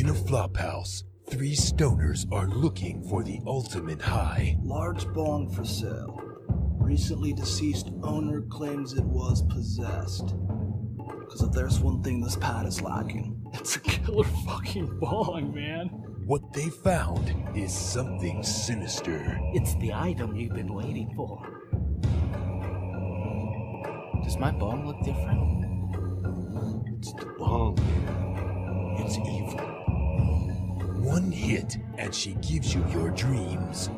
In a flophouse, three stoners are looking for the ultimate high. Large bong for sale. Recently deceased owner claims it was possessed. Because if there's one thing this pad is lacking, it's a killer fucking bong, man. What they found is something sinister. It's the item you've been waiting for. Does my bong look different? It's the bong. It's evil. One hit and she gives you your dreams.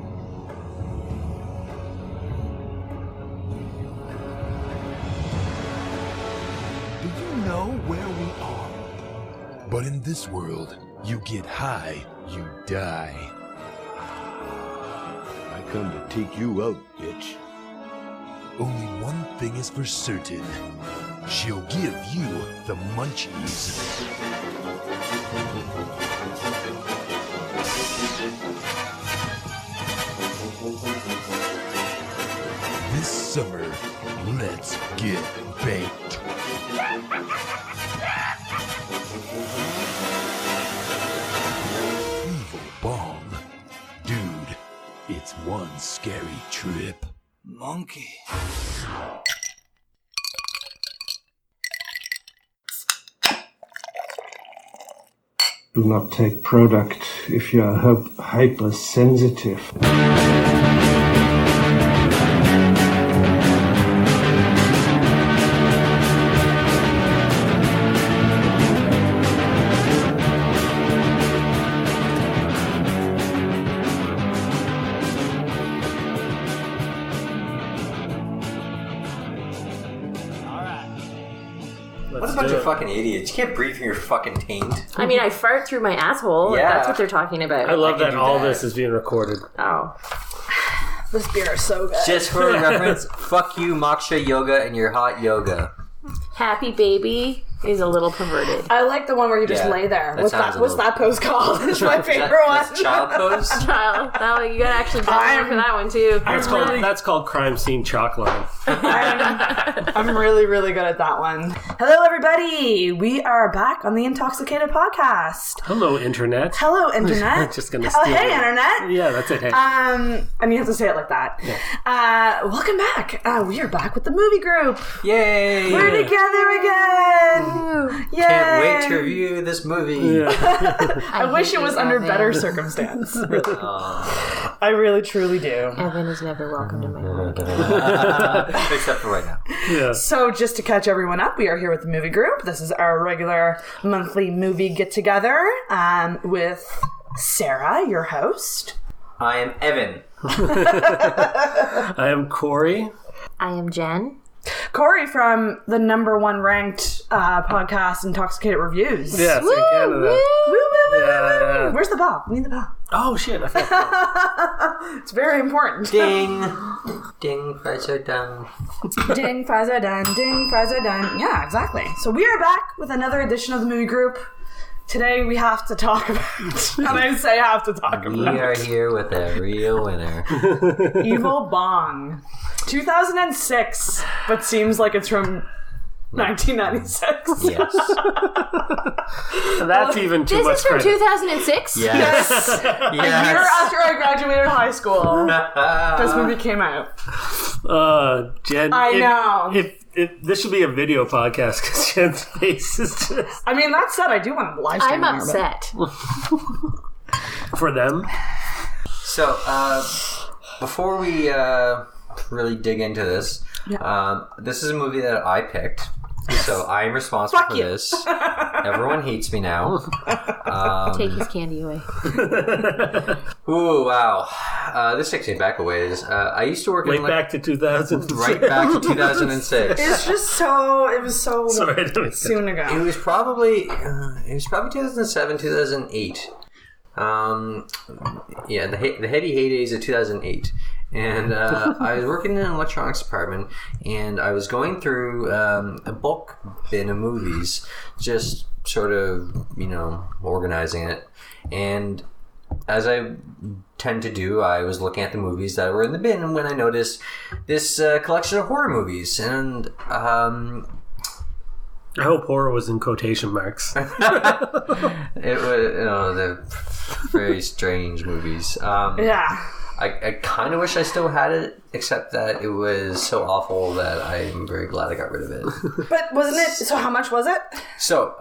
Do you know where we are? But in this world, you get high, you die. I come to take you out, bitch. Only one thing is for certain. She'll give you the munchies. This summer, let's get baked. Evil Bong. Dude, it's one scary trip. Monkey. Do not take product if you are hypersensitive. What a bunch of fucking idiots. You can't breathe from your fucking taint. I mean, I fart through my asshole. Yeah. That's what they're talking about. I love that do all that. this is being recorded. Oh. This beer is so good. Just for reference, fuck you, Moksha Yoga, and your hot yoga. Happy Baby is a little perverted. I like the one where you just Yeah, lay there. that What's sounds that? a What's little- that pose called? It's my favorite That's one. child pose? Child. You gotta actually go for that one too. That's called crime scene chalk line. I'm really, really good at that one. Hello, everybody. We are back on the InTalksicated podcast. Hello, Internet. Hello, Internet. Just gonna Oh, steal hey, it. Internet. Yeah, that's it. Hey. And you have to say it like that. Yeah. Welcome back. We are back with the movie group. Yay! We're together again. Yay! Can't wait to review this movie. Yeah. I wish it was under better circumstance. I really, truly do. Evan is never welcome to my home. Except for right now. Yeah. So just to catch everyone up, we are here with the movie group. This is our regular monthly movie get-together with Sarah, your host. I am Evan. I am Corey. I am Jen. Corey from the #1 ranked podcast, Intoxicated Reviews. Yes, in Canada. Woo, woo, woo, Yeah. woo. Where's the bell? We need the bell. Oh, shit. I forgot. It's very important. Ding. Ding, fries are done. Ding, fries are done. Ding, fries are done. Yeah, exactly. So we are back with another edition of the movie group. Today we have to talk about, and I say have to talk We about, are here with a real winner. Evil Bong. 2006, but seems like it's from 1996. Yes. That's even too This much is from credit. 2006? Yes. A year after I graduated high school, this movie came out. Jen. I know. If this should be a video podcast because Jen's face is just I mean, that said, I do want to live stream I'm more, but- upset. for them. So, before we really dig into this, this is a movie that I picked. So I'm responsible Fuck for you. this. Everyone hates me now. Take his candy away. Ooh, wow. This takes me back a ways. I used to work Way in back to 2000. right back to 2006. It's just so, it was so Sorry, I didn't mean to- soon ago. It was probably 2007, 2008. Yeah, the heady heydays of 2008. And I was working in an electronics department, and I was going through a bulk bin of movies, just sort of, organizing it. And as I tend to do, I was looking at the movies that were in the bin when I noticed this collection of horror movies. And I hope horror was in quotation marks. It was, they're very strange movies. Yeah. I kind of wish I still had it, except that it was so awful that I'm very glad I got rid of it. But wasn't it? So how much was it? So,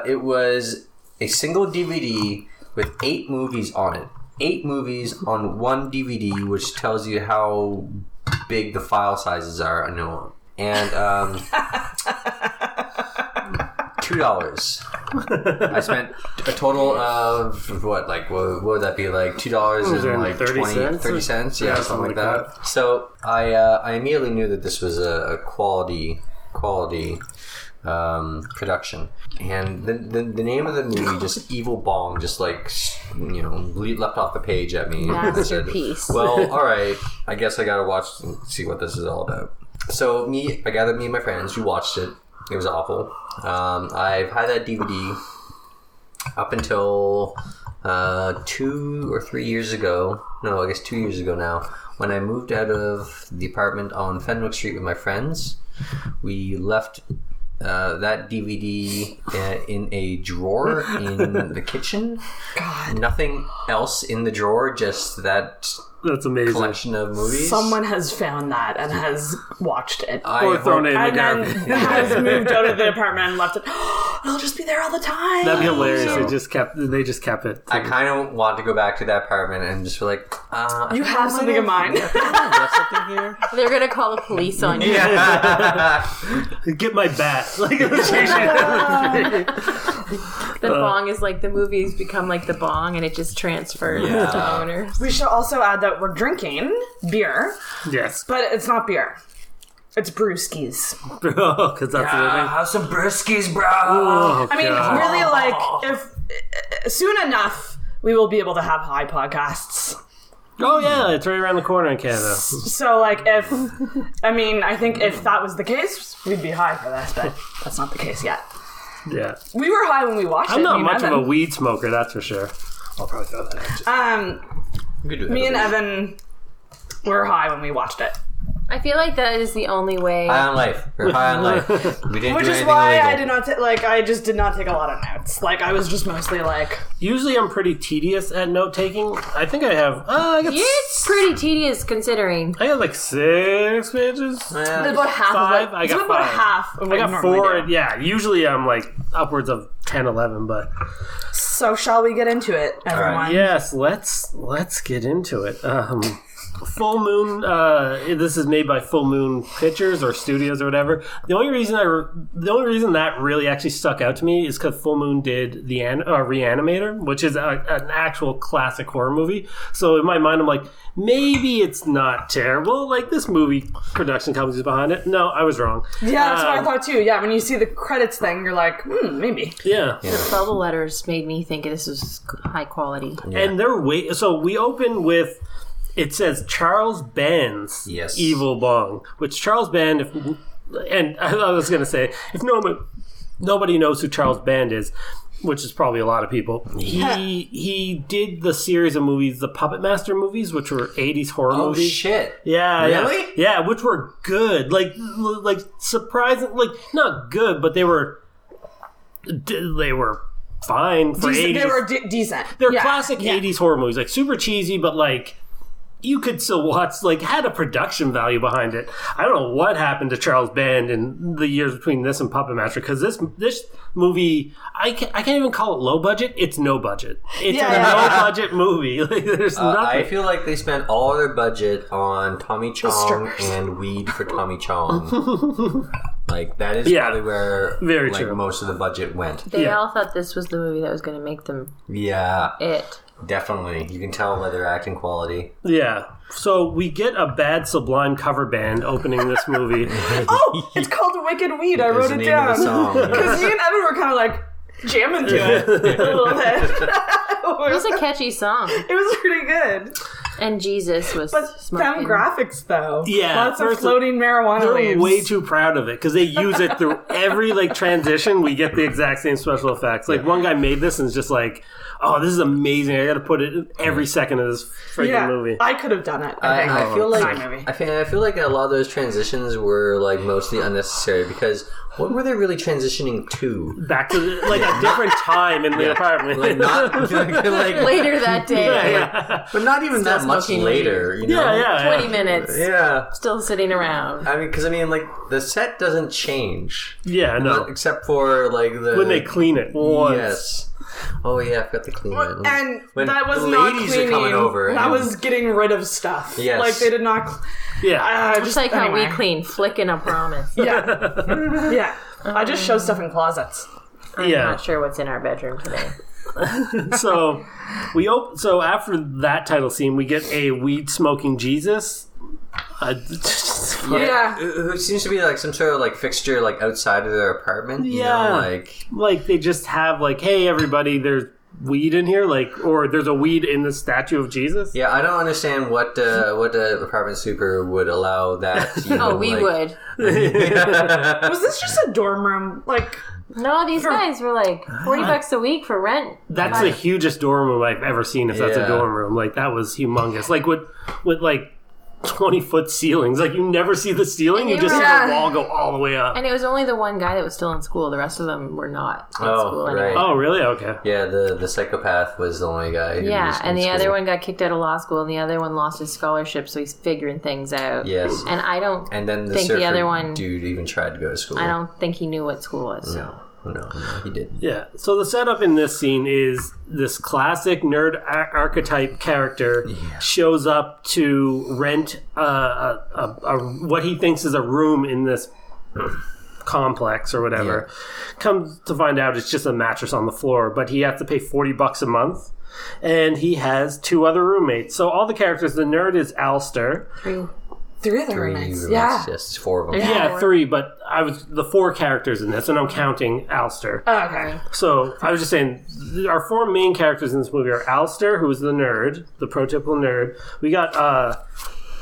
it was a single DVD with 8 movies on it. 8 movies on one DVD, which tells you how big the file sizes are. I know. And, $2. I spent a total of what would that be, like $2 and like 30 cents? Yeah, something like that. So I immediately knew that this was a quality production, and the name of the movie, just Evil Bong, just like leapt off the page at me. Masterpiece. Well, all right, I guess I gotta watch and see what this is all about. So I gathered me and my friends. We watched it. It was awful. I've had that DVD up until 2 or 3 years ago. No, I guess 2 years ago now. When I moved out of the apartment on Fenwick Street with my friends, we left that DVD in a drawer in the kitchen. God. Nothing else in the drawer, just that. That's amazing. Collection of movies. Someone has found that and has watched it. Or thrown it in the garbage. And then has moved out of the apartment and left it. It'll just be there all the time. That'd be hilarious. So, they just kept it. I kind of want to go back to that apartment and just be like, you have something in mind. something here? They're gonna call the police on you. Get my bat. The bong is like the movies become like the bong, and it just transfers to owners. We should also add that we're drinking beer, Yes. but it's not beer. It's brewskis. Because that's the thing. have some brewskis, bro. Oh, I mean, God. really, like, if soon enough we will be able to have high podcasts. Oh, yeah. It's right around the corner in Canada. So, like, I think if that was the case, we'd be high for this, but that's not the case yet. Yeah. We were high when we watched it. I'm not me much and of a Evan. weed smoker, that's for sure. I'll probably throw that out. Me and Evan were high when we watched it. I feel like that is the only way. High on life. We're high on life. We didn't Which do is anything why illegal. I did not I just did not take a lot of notes. Like, I was just mostly like... Usually I'm pretty tedious at note taking. I think I have... It's pretty tedious considering. I got like 6 pages. It's about half 5. of it. I It's got about 5. half of what I you got normally 4. do. Yeah, usually I'm like upwards of 10, 11, but... So shall we get into it, everyone? right. Yes, let's get into it. Full Moon. This is made by Full Moon Pictures or Studios or whatever. The only reason that really actually stuck out to me is because Full Moon did the Reanimator, which is an actual classic horror movie. So in my mind, I'm like, maybe it's not terrible. Like, this movie production company's behind it. No, I was wrong. Yeah, that's what I thought too. Yeah, when you see the credits thing, you're like, maybe. Yeah. The bubble letters made me think this was high quality. And so we open with. It says Charles Band's Evil Bong, which Charles Band, and I was going to say, if nobody knows who Charles Band is, which is probably a lot of people, he did the series of movies, the Puppet Master movies, which were 80s horror movies. Oh, shit. Yeah. Really? Yeah, which were good. Like surprising, like, not good, but they were fine for 80s. They were decent. They're classic 80s horror movies, like super cheesy, but like you could still watch, like, had a production value behind it. I don't know what happened to Charles Band in the years between this and Puppet Master, because this movie, I can't even call it low budget. It's no budget. It's a no budget movie. Like, there's nothing. I feel like they spent all their budget on Tommy Chong and weed for Tommy Chong. Like, that is probably where most of the budget went. They all thought this was the movie that was going to make them it. Definitely. You can tell by their acting quality. Yeah. So we get a Bad Sublime cover band opening this movie. It's called Wicked Weed. I wrote it down. Because me and Evan were kind of like jamming to it a little bit. It was a catchy song. It was pretty good. And Jesus was But smoking. them graphics, though. Yeah, Lots of first- floating marijuana They're leaves. way too proud of it because they use it through every like transition. We get the exact same special effects. Like one guy made this and is just like, "Oh, this is amazing! I got to put it in every second of this freaking movie." I could have done it. I feel like movie. I feel like a lot of those transitions were like mostly unnecessary because what were they really transitioning to? Back to like a different time in the apartment. Like not like Later that day. yeah. but not even Still that much smoking later. You know? Yeah. 20 minutes. Yeah. Still sitting around. I mean, because like the set doesn't change. Yeah, no. Except for like the When they clean it once. Yes. Oh yeah, I forgot to clean it. And When that was the not ladies cleaning. are coming over. That and- was getting rid of stuff. Yes. Like they did not. Yeah. Just like how we clean, flicking a promise. Yeah. Yeah. I just show stuff in closets. I'm Yeah. not sure what's in our bedroom today. So so after that title scene, we get a weed smoking Jesus. Yeah. Who seems to be like some sort of like fixture like outside of their apartment. You Yeah. know, like they just have like, hey everybody, there's weed in here, like, or there's a weed in the statue of Jesus. yeah, I don't understand what the apartment super would allow that. You know, Oh, we like- would. Was this just a dorm room? Like, No, these guys were like $40 a week for rent. That's the hugest dorm room I've ever seen. If that's a Yeah. dorm room, like that was humongous. Like with like 20-foot ceilings. Like you never see the ceiling. And You they just see were- the wall go all the way up. And it was only the one guy that was still in school. The rest of them were not in Oh, school right. anymore. Oh, really? Okay. Yeah, the psychopath was the only guy. Who Yeah, was in and the school. other one got kicked out of law school, and the other one lost his scholarship, so he's figuring things out. Yes. And I don't And then the think the surfer other one. dude even tried to go to school. I don't think he knew what school was. No, he didn't. Yeah. So the setup in this scene is this classic nerd archetype character shows up to rent what he thinks is a room in this complex or whatever. Comes to find out it's just a mattress on the floor, but he has to pay $40 a month. And he has two other roommates. So all the characters, the nerd is Alster. three other Three roommates. roommates, Yeah. yes, four of them. Yeah, three, but I was the four characters in this, and I'm counting Alster. Oh, okay. So I was just saying, our four main characters in this movie are Alster, who is the nerd, the prototypical nerd. We got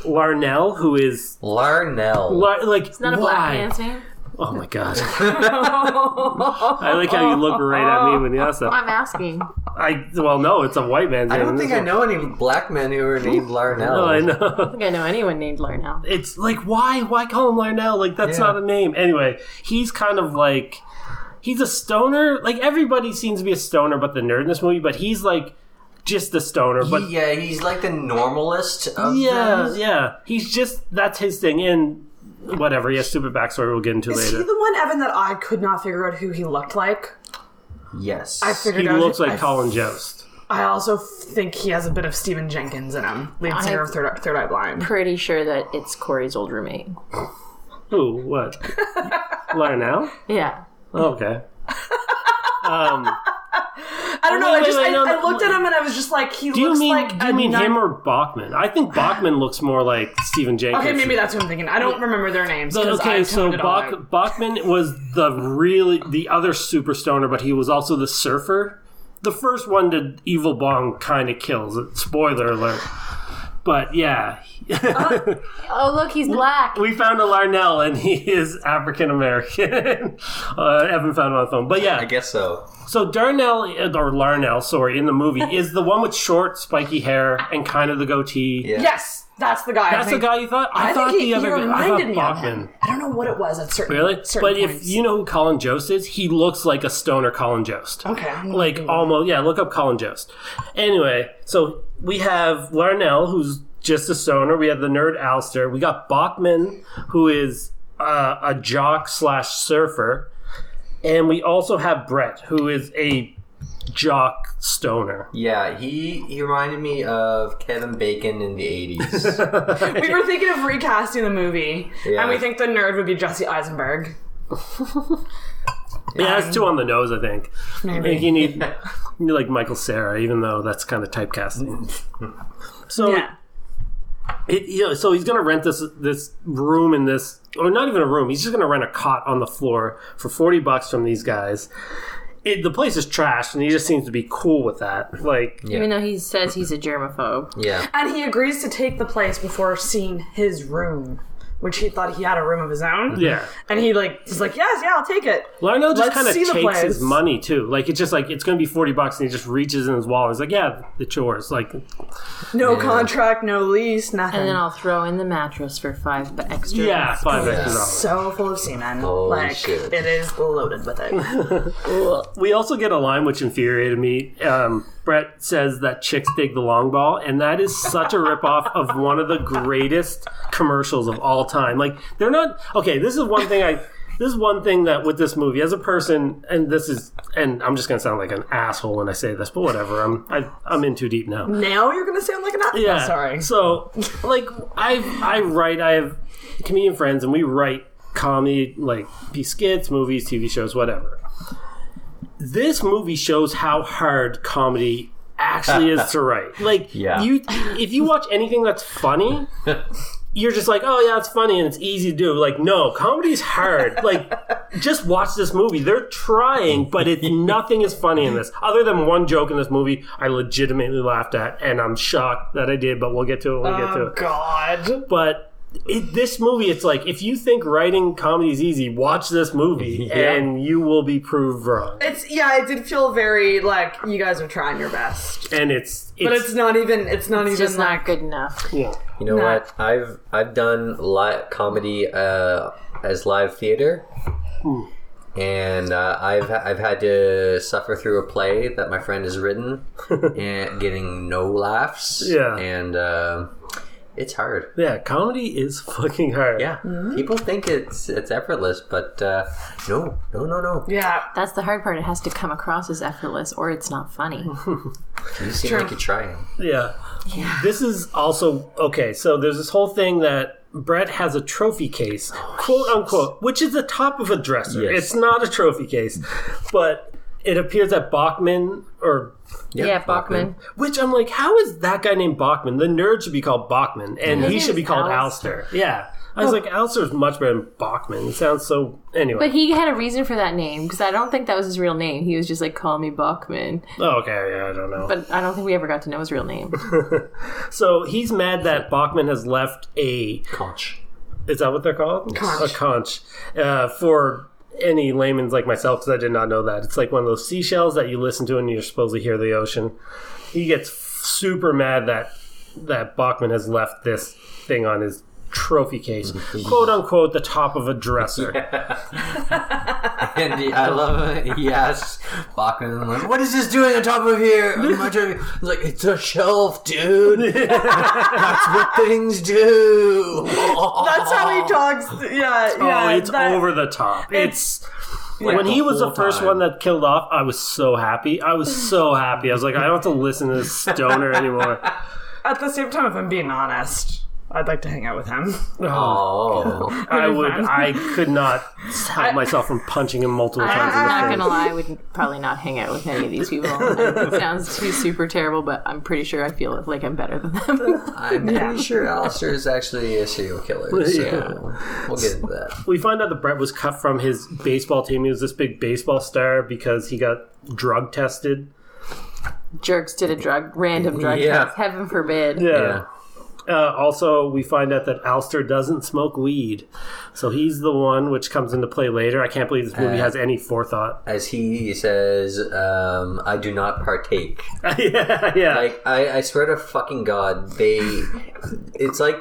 Larnell, who is Larnell. like It's not a black man's name. Oh my god! I like how you look right at me when you ask that. I'm asking. No, it's a white man's I name. don't think I know any black men who are named Larnell. No, I know. I don't think I know anyone named Larnell. It's like, why call him Larnell? Like, that's not a name. Anyway, he's kind of like, he's a stoner. Like, everybody seems to be a stoner but the nerd in this movie, but he's like just a stoner. But Yeah, he's like the normalist of them. yeah. He's just, that's his thing. And whatever, he has stupid backstory we'll get into Is later. he the one, Evan, that I could not figure out who he looked like? Yes. I figured He out. looks like Colin Jost. I also think he has a bit of Stephen Jenkins in him, lead singer of Third Eye Blind. Pretty sure that it's Corey's old roommate. Who? What? Larnell? Yeah. Oh, okay. I don't know. wait, I looked at him and I was just like, he Do you looks mean like him or Bachman? I think Bachman looks more like Stephen Jenkins. Okay, maybe that's what I'm thinking. I don't remember their names. 'Cause Okay, I so toned it all out. Bachman was the other super stoner, but he was also the surfer. The first one did Evil Bong kind of kills it. Spoiler alert. But yeah. Oh, look, he's black. We found a Larnell, and he is African American. Evan found him on the phone. But yeah. I guess so. So Larnell, sorry, in the movie, is the one with short, spiky hair and kind of the goatee. Yeah. Yes, that's the guy. That's the guy you thought? I thought think the other he guy. I reminded thought me Bachman. of him. I don't know what it was at certain Really? certain But points. if you know who Colin Jost is, he looks like a stoner Colin Jost. Okay. I'm gonna Like Google. almost, yeah, look up Colin Jost. Anyway, so we have Larnell, who's just a stoner. We have the nerd Alster. We got Bachman, who is a jock / surfer. And we also have Brett, who is a jock stoner. Yeah, he reminded me of Kevin Bacon in the 80s. We were thinking of recasting the movie, Yeah. and we think the nerd would be Jesse Eisenberg. Yeah, that's too on the nose, I think. Maybe. I think you need like Michael Cera, even though that's kind of typecasting. So Yeah. So he's going to rent this room in this, or not even a room. He's just going to rent a cot on the floor for $40 from these guys. the place is trashed, and he just seems to be cool with that. Like, Even though he says he's a germaphobe. Yeah. And he agrees to take the place before seeing his room, which he thought he had a room of his own. yeah. And he's like, yes, yeah, I'll take it. Lionel just Let's kind of see the takes place. his money too. Like it's just like it's going to be $40, and he just reaches in his wallet. He's like, "Yeah, the chores." Like, No contract, no lease, nothing. And then I'll throw in the mattress for $5 extra. yeah, $5 extra dollars. So full of semen. Holy shit. It is loaded with it. We also get a line which infuriated me. Brett says that chicks dig the long ball, and that is such a ripoff of one of the greatest commercials of all time. Like, they're not okay. This is one thing that with this movie, as a person, and I'm just gonna sound like an asshole when I say this, but whatever. I'm in too deep now. Now you're going to sound like an asshole. Yeah. Sorry. So, like, I have comedian friends, and we write comedy, like, skits, movies, TV shows, whatever. This movie shows how hard comedy actually is to write. Like, if you watch anything that's funny, you're just like, oh yeah, it's funny and it's easy to do. Like, no, comedy's hard. Like, just watch this movie. They're trying, but nothing is funny in this. Other than one joke in this movie I legitimately laughed at, and I'm shocked that I did, but we'll get to it when we get to it. God. But this movie, it's like, if you think writing comedy is easy, watch this movie and you will be proved wrong. It did feel very like you guys are trying your best. And but it's not even It's even just like not good enough. yeah. You know what? I've done comedy as live theater, and I've had to suffer through a play that my friend has written and getting no laughs. Yeah. And it's hard. Yeah, comedy is fucking hard. Yeah, people think it's effortless, but no. Yeah. That's the hard part. It has to come across as effortless or it's not funny. You seem like you're trying. Yeah. This is also okay. So there's this whole thing that Brett has a trophy case, quote unquote, which is the top of a dresser. Yes. It's not a trophy case, but it appears that Bachman Bachman. which I'm like, how is that guy named Bachman? The nerd should be called Bachman, and His he name should be is called Alistair. Alistair. Yeah. I was like, Alistair's much better than Bachman. It sounds so... Anyway. But he had a reason for that name, because I don't think that was his real name. He was just like, call me Bachman. Oh, okay. Yeah, I don't know. But I don't think we ever got to know his real name. So he's mad that Bachman has left a... Conch. Is that what they're called? Conch. A conch. For any layman's like myself, because I did not know that. It's like one of those seashells that you listen to and you're supposed to hear the ocean. He gets super mad that Bachman has left this thing on his trophy case, quote unquote, the top of a dresser. And I love it. He asks Bachman, like, what is this doing on top of here? He's like, it's a shelf, dude. That's what things do. That's how he talks. Yeah. Oh, it's over the top. It's when he was the first one that killed off, I was so happy. I was like, I don't have to listen to this stoner anymore. At the same time, if I'm being honest, I'd like to hang out with him. Oh. I could not stop myself from punching him multiple times in I'm the not face. gonna lie, I would probably not hang out with any of these people. It sounds too super terrible, but I'm pretty sure I feel like I'm better than them. I'm pretty sure Alistair is actually a serial killer, so we'll get into that. We find out that Brett was cut from his baseball team. He was this big baseball star because he got drug tested. Jerks did a random drug test. Heaven forbid. Yeah. Also, we find out that Alistair doesn't smoke weed. So he's the one, which comes into play later. I can't believe this movie has any forethought. As he says, I do not partake. yeah. Like, I swear to fucking God, it's like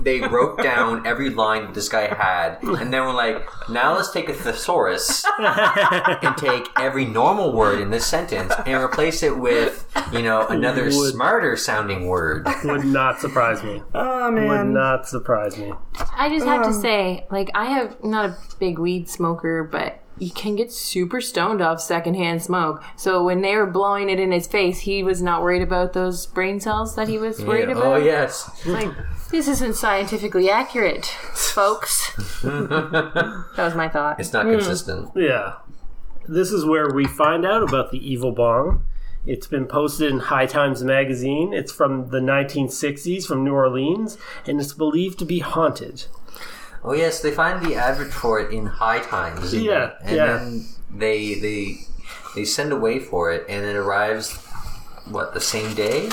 they wrote down every line that this guy had, and then we're like, now let's take a thesaurus and take every normal word in this sentence and replace it with, another smarter sounding word. Would not surprise me. Oh, man. Would not surprise me. I just have to say, like, I'm not a big weed smoker, but you can get super stoned off secondhand smoke. So when they were blowing it in his face, he was not worried about those brain cells that he was worried about. Oh, yes. Like, this isn't scientifically accurate, folks. That was my thought. It's not consistent. Yeah. This is where we find out about the Evil Bong. It's been posted in High Times magazine. It's from the 1960s from New Orleans, and it's believed to be haunted. Oh, yes, they find the advert for it in High Times. Yeah, And then they They send away for it, and it arrives, what, the same day?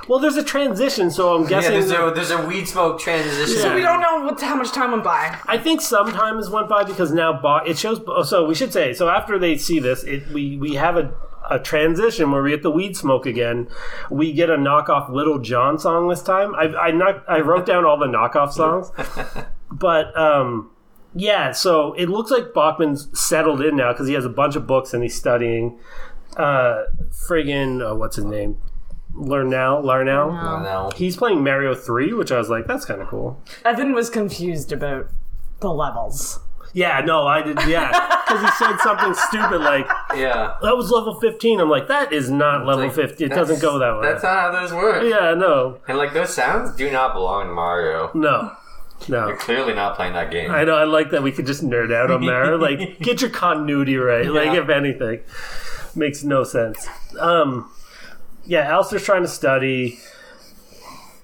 Well, there's a transition, so I'm guessing... there's a weed smoke transition. So we don't know how much time went by. I think some time has went by because now it shows... So we should say, so after they see this, we have a transition where we get the weed smoke again. We get a knockoff Little John song this time. I wrote down all the knockoff songs. But, yeah, so it looks like Bachman's settled in now because he has a bunch of books and he's studying... what's his name? Larnell. He's playing Mario 3, which I was like, that's kind of cool. Evan was confused about the levels. Yeah, no, I did, yeah. Because he said something stupid like, that was level 15. I'm like, that is not level 15. It doesn't go that way. That's not how those work. Yeah, no. And, like, those sounds do not belong to Mario. No. You're clearly not playing that game. I know, I like that we could just nerd out on Mario. Like, get your continuity right, like, if anything. Makes no sense. Alistair's trying to study,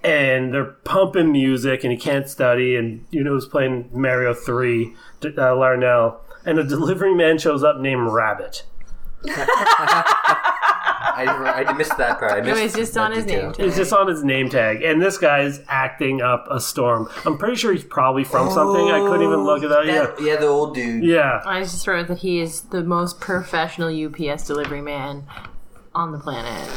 and they're pumping music, and he can't study, and who's playing Mario 3, Larnell, and a delivery man shows up named Rabbit. I missed that part. It's just on his name tag. It's just on his name tag, and this guy's acting up a storm. I'm pretty sure he's probably from something. I couldn't even look it up. Yeah, the old dude. Yeah. I just wrote that he is the most professional UPS delivery man on the planet.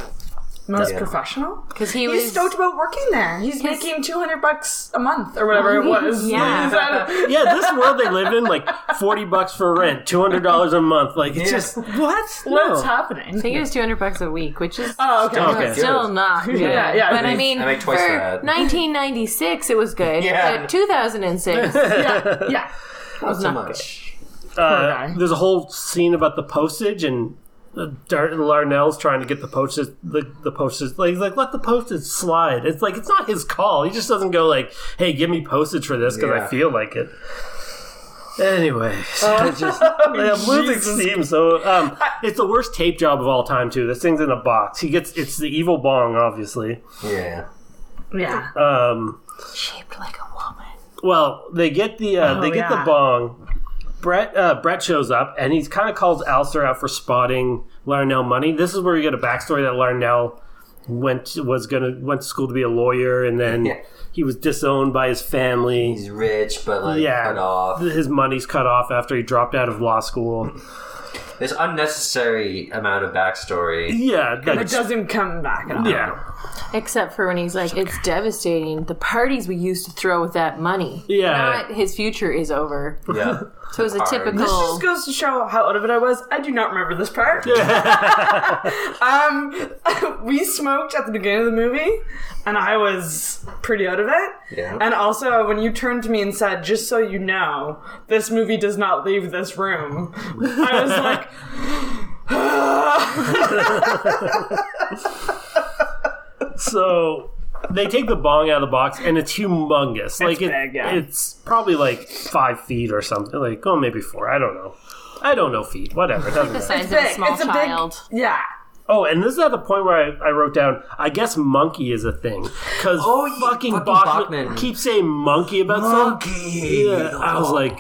Most professional? Because he's stoked about working there. He's making $200 a month or whatever it was. Yeah. This world they live in, like $40 for rent, $200 a month. Like, it's just, what? What's happening? I think it was $200 a week, which is still not good. Yeah. But I mean, I make twice for that. 1996, it was good. Yeah. But 2006, Yeah. Not so not much. There's a whole scene about the postage, and Larnell's trying to get the postage. The postage, like, he's like, let the postage slide. It's like, it's not his call. He just doesn't go like, hey, give me postage for this because I feel like it. Anyway, I'm losing steam. So it's the worst tape job of all time too. This thing's in a box. It's the Evil Bong, obviously. Yeah. shaped like a woman. Well, they get the the bong. Brett shows up, and he's kind of calls Alistair out for spotting Larnell money. This is where we get a backstory that Larnell went to school to be a lawyer, and then he was disowned by his family. He's rich, but cut off. His money's cut off after he dropped out of law school. There's unnecessary amount of backstory. Yeah, it doesn't come back at all. Yeah. Except for when he's like, it's devastating. The parties we used to throw with that money. Yeah. Now his future is over. Yeah. So it's a typical... This just goes to show how out of it I was. I do not remember this part. We smoked at the beginning of the movie, and I was pretty out of it. Yeah. And also, when you turned to me and said, just so you know, this movie does not leave this room, I was like... So... They take the bong out of the box, and it's humongous. It's probably like 5 feet or something. Like, maybe 4. I don't know. I don't know feet. Whatever. It doesn't the matter. size of a small child. Yeah. Oh, and this is at the point where I wrote down, I guess monkey is a thing. Because fucking Bachman keeps saying monkey about something. Yeah, I was like...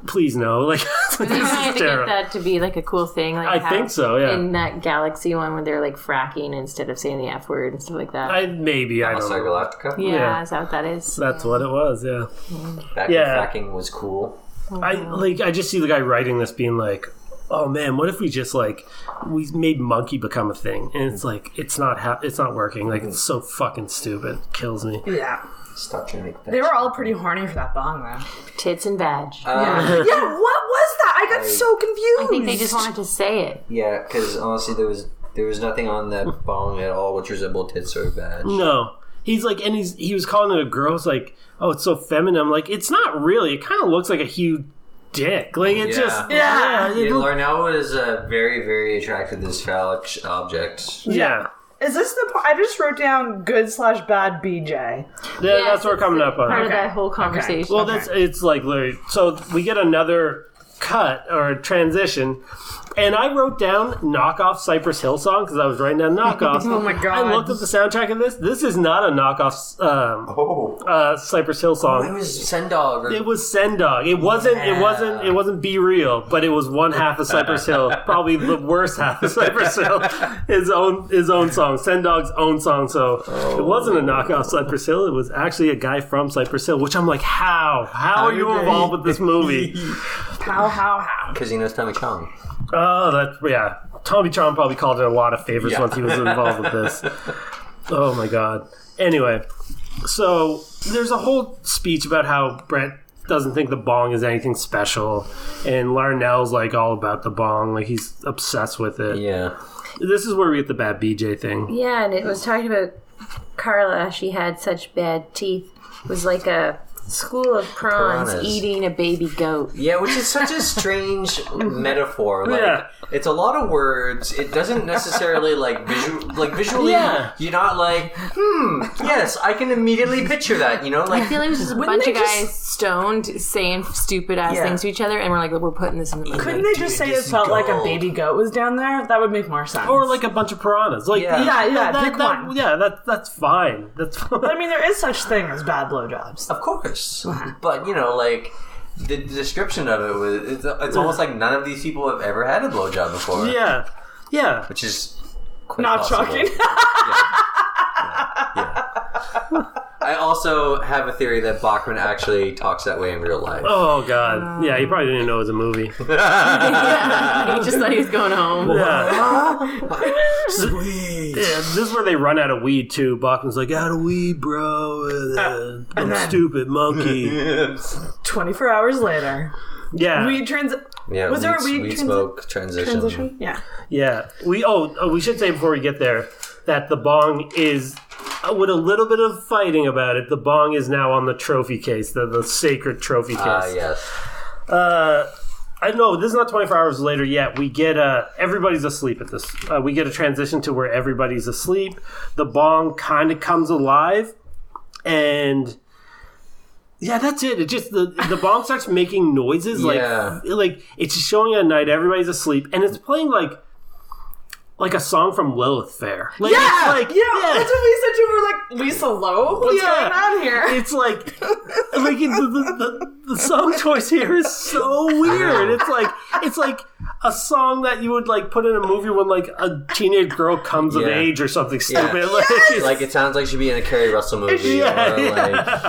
Please no. Like, They're trying to get that to be like a cool thing. Like I think so, yeah. In that Galaxy one where they're like fracking instead of saying the F word and stuff like that. I don't know. Galactica? Yeah, is that what that is? That's what it was, yeah. Back when fracking was cool. I just see the guy writing this being like, oh man, what if we just we made monkey become a thing? And it's like, it's not working. Like, it's so fucking stupid. It kills me. Yeah. Stop trying to make that. They were all pretty horny for that bong, though. Tits and vag. Yeah, what was that? I got so confused. I think they just wanted to say it. Yeah, because honestly, there was nothing on that bong at all which resembled tits or vag. No. He's like, and he was calling it a girl. It's like, oh, it's so feminine. I'm like, it's not really. It kind of looks like a huge dick. Like, it's just... Yeah. Larnell is very, very attracted to this phallic object. Yeah. Is this I just wrote down good/bad BJ. Yeah, that's what we're coming up on. Part of that whole conversation. Well, it's like literally. So we get another cut or transition, and I wrote down knockoff Cypress Hill song because I was writing down knockoffs. Oh my God. I looked at the soundtrack of this. This is not a knockoff Cypress Hill song. It was Sendog. Or... It was Sendog. It wasn't Be Real, but it was one half of Cypress Hill. Probably the worst half of Cypress Hill. His own song. Sendog's own song. So it wasn't a knockoff Cypress Hill. It was actually a guy from Cypress Hill, which I'm like, how are you involved with this movie? How? Because he knows Tommy Chong. Oh, Tommy Chong probably called in a lot of favors once he was involved with this. Oh my God. Anyway, so there's a whole speech about how Brett doesn't think the bong is anything special, and Larnell's like all about the bong, like he's obsessed with it. Yeah. This is where we get the bad BJ thing. Yeah, and it was talking about Carla. She had such bad teeth. It was like a school of prawns Piranhas. eating a baby goat. Yeah, which is such a strange metaphor. Like, it's a lot of words. It doesn't necessarily visually. Yeah. You're not like, yes, I can immediately picture that. You know, like I feel like it was just a bunch of guys stoned saying stupid ass things to each other, and we're like, we're putting this in the movie. Couldn't they just say it felt like a baby goat was down there? That would make more sense. Or like a bunch of piranhas. Like pick one. That's fine. That's fine. But I mean, there is such thing as bad blowjobs. of course, but you know, like. The description of it was, it's almost like none of these people have ever had a blowjob before. Yeah. Which is quite Not possible. shocking. Yeah. I also have a theory that Bachman actually talks that way in real life. Oh, God. Yeah, he probably didn't know it was a movie. Yeah, he just thought he was going home. Sweet. Yeah, this is where they run out of weed, too. Bachman's like, out of weed, bro. I'm stupid monkey. 24 hours later. Yeah. Was there a weed smoke transition? Yeah. Yeah. We should say before we get there that the bong is, with a little bit of fighting about it, the bong is now on the trophy case, the sacred trophy case. Yes. I know this is not 24 hours later yet. We get everybody's asleep at this. We get a transition to where everybody's asleep. The bong kind of comes alive, and yeah, that's it. It just the bong starts making noises like it's just showing at night. Everybody's asleep, and it's playing like a song from Lilith Fair. Like, Yeah, it's like, that's what we said to her. We're like, Lisa Lowe? What's going on here? It's like the song choice here is so weird. It's like a song that you would like put in a movie when like a teenage girl comes of age or something stupid. Yeah. Like it sounds like she'd be in a Carrie Russell movie.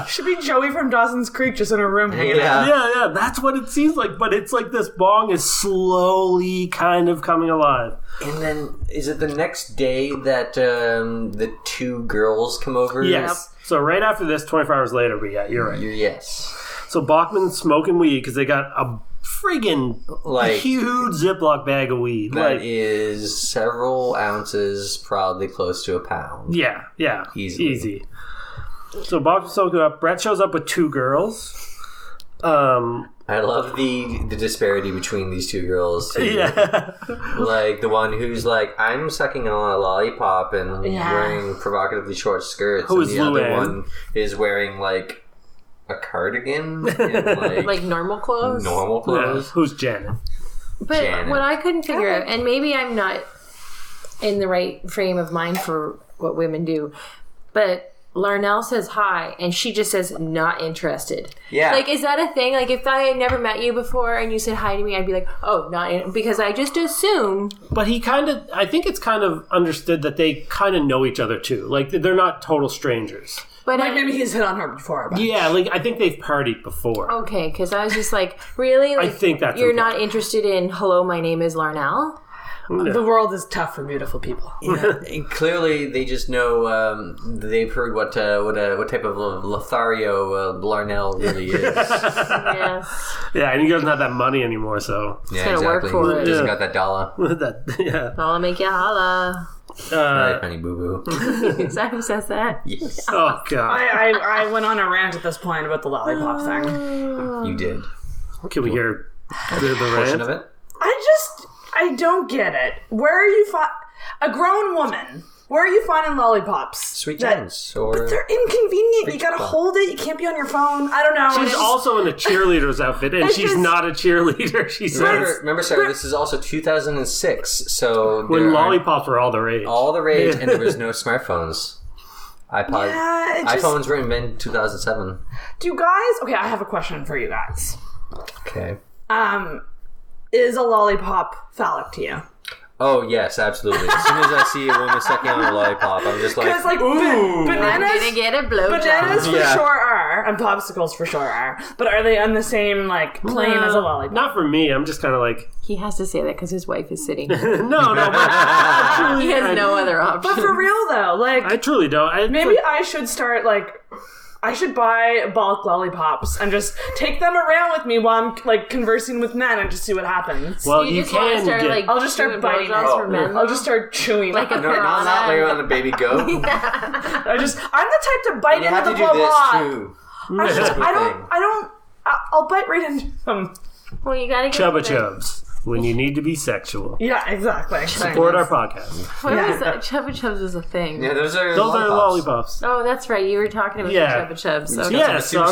Should be Joey from Dawson's Creek just in her room hanging out. Yeah, that's what it seems like. But it's like this bong is slowly kind of coming alive. And then, is it the next day that the two girls come over? Yes. So right after this, 24 hours later, you're right. Yes. So Bachman's smoking weed because they got a friggin' huge Ziploc bag of weed. That is several ounces, probably close to a pound. Yeah. Easy. So Bachman's soaking up. Brett shows up with two girls. I love the disparity between these two girls too. Yeah. Like the one who's like, I'm sucking on a lollipop and wearing provocatively short skirts. Who and is the other Luann? one is wearing like a cardigan and like normal clothes. Yeah. Who's Janet? But Janet. what I couldn't figure out, and maybe I'm not in the right frame of mind for what women do, but Larnell says hi, and she just says not interested. Yeah. Like, is that a thing? Like, if I had never met you before and you said hi to me, I'd be like, oh, because I just assume. But I think it's kind of understood that they kind of know each other too. Like, they're not total strangers. But Like maybe he's hit on her before. But. Yeah, like, I think they've partied before. Okay, because I was just like, really? Like, I think that's you're implied. not interested in, hello, my name is Larnell? The world is tough for beautiful people. Yeah, and clearly they just know they've heard what type of Lothario Larnell really is. Yes. Yeah, and he doesn't have that money anymore, so. Yeah, gotta work for it. He doesn't got that dollar. I'll make you holla. Right, honey boo boo. Is that who says that? Yes, Oh, God. I went on a rant at this point about the lollipop thing. you did. Can we hear the Portion rant? of it. I don't get it. Where are you a grown woman Where are you finding lollipops? Sweet That- Jones or But they're inconvenient. You Big gotta Spot. hold it. You can't be on your phone. I don't know. She's It's- also in a cheerleader's outfit, and It's she's just- not a cheerleader. She says remember, Sarah, this is also 2006, so when there aren't lollipops were all the rage. all the rage, and there was no smartphones. Yeah, it just- iPhones were invented in 2007. Do you guys? Okay, I have a question for you guys. Okay. Is a lollipop phallic to you? Oh yes, absolutely. As soon as I see a woman sucking on a lollipop, I'm just like, Because like I'm bananas. gonna get a blowjob. Bananas for Yeah. sure are, and popsicles for sure are. But are they on the same like plane as a lollipop? Not for me. I'm just kind of like, He has to say that because his wife is sitting. no. But He has no other option. But for real though, like I truly don't. maybe I should start like. I should buy bulk lollipops and just take them around with me while I'm like conversing with men and just see what happens. Well, You you just wanna can start, get. like, I'll just start doing biting blowjobs it. for men. I'll just start chewing. Like a no, not later on the baby goat. I'm the type to bite You into have the to do this blah too. I'll bite right into them. Well, you gotta get Chubba Chubs when you need to be sexual. Yeah, exactly. Support our podcast. What Yeah. was that? Chubba Chubs was a thing. Yeah, those are Those are lollipops. Oh, that's right. You were talking about Yeah. the Chubba Chubs. Okay. Yes, Super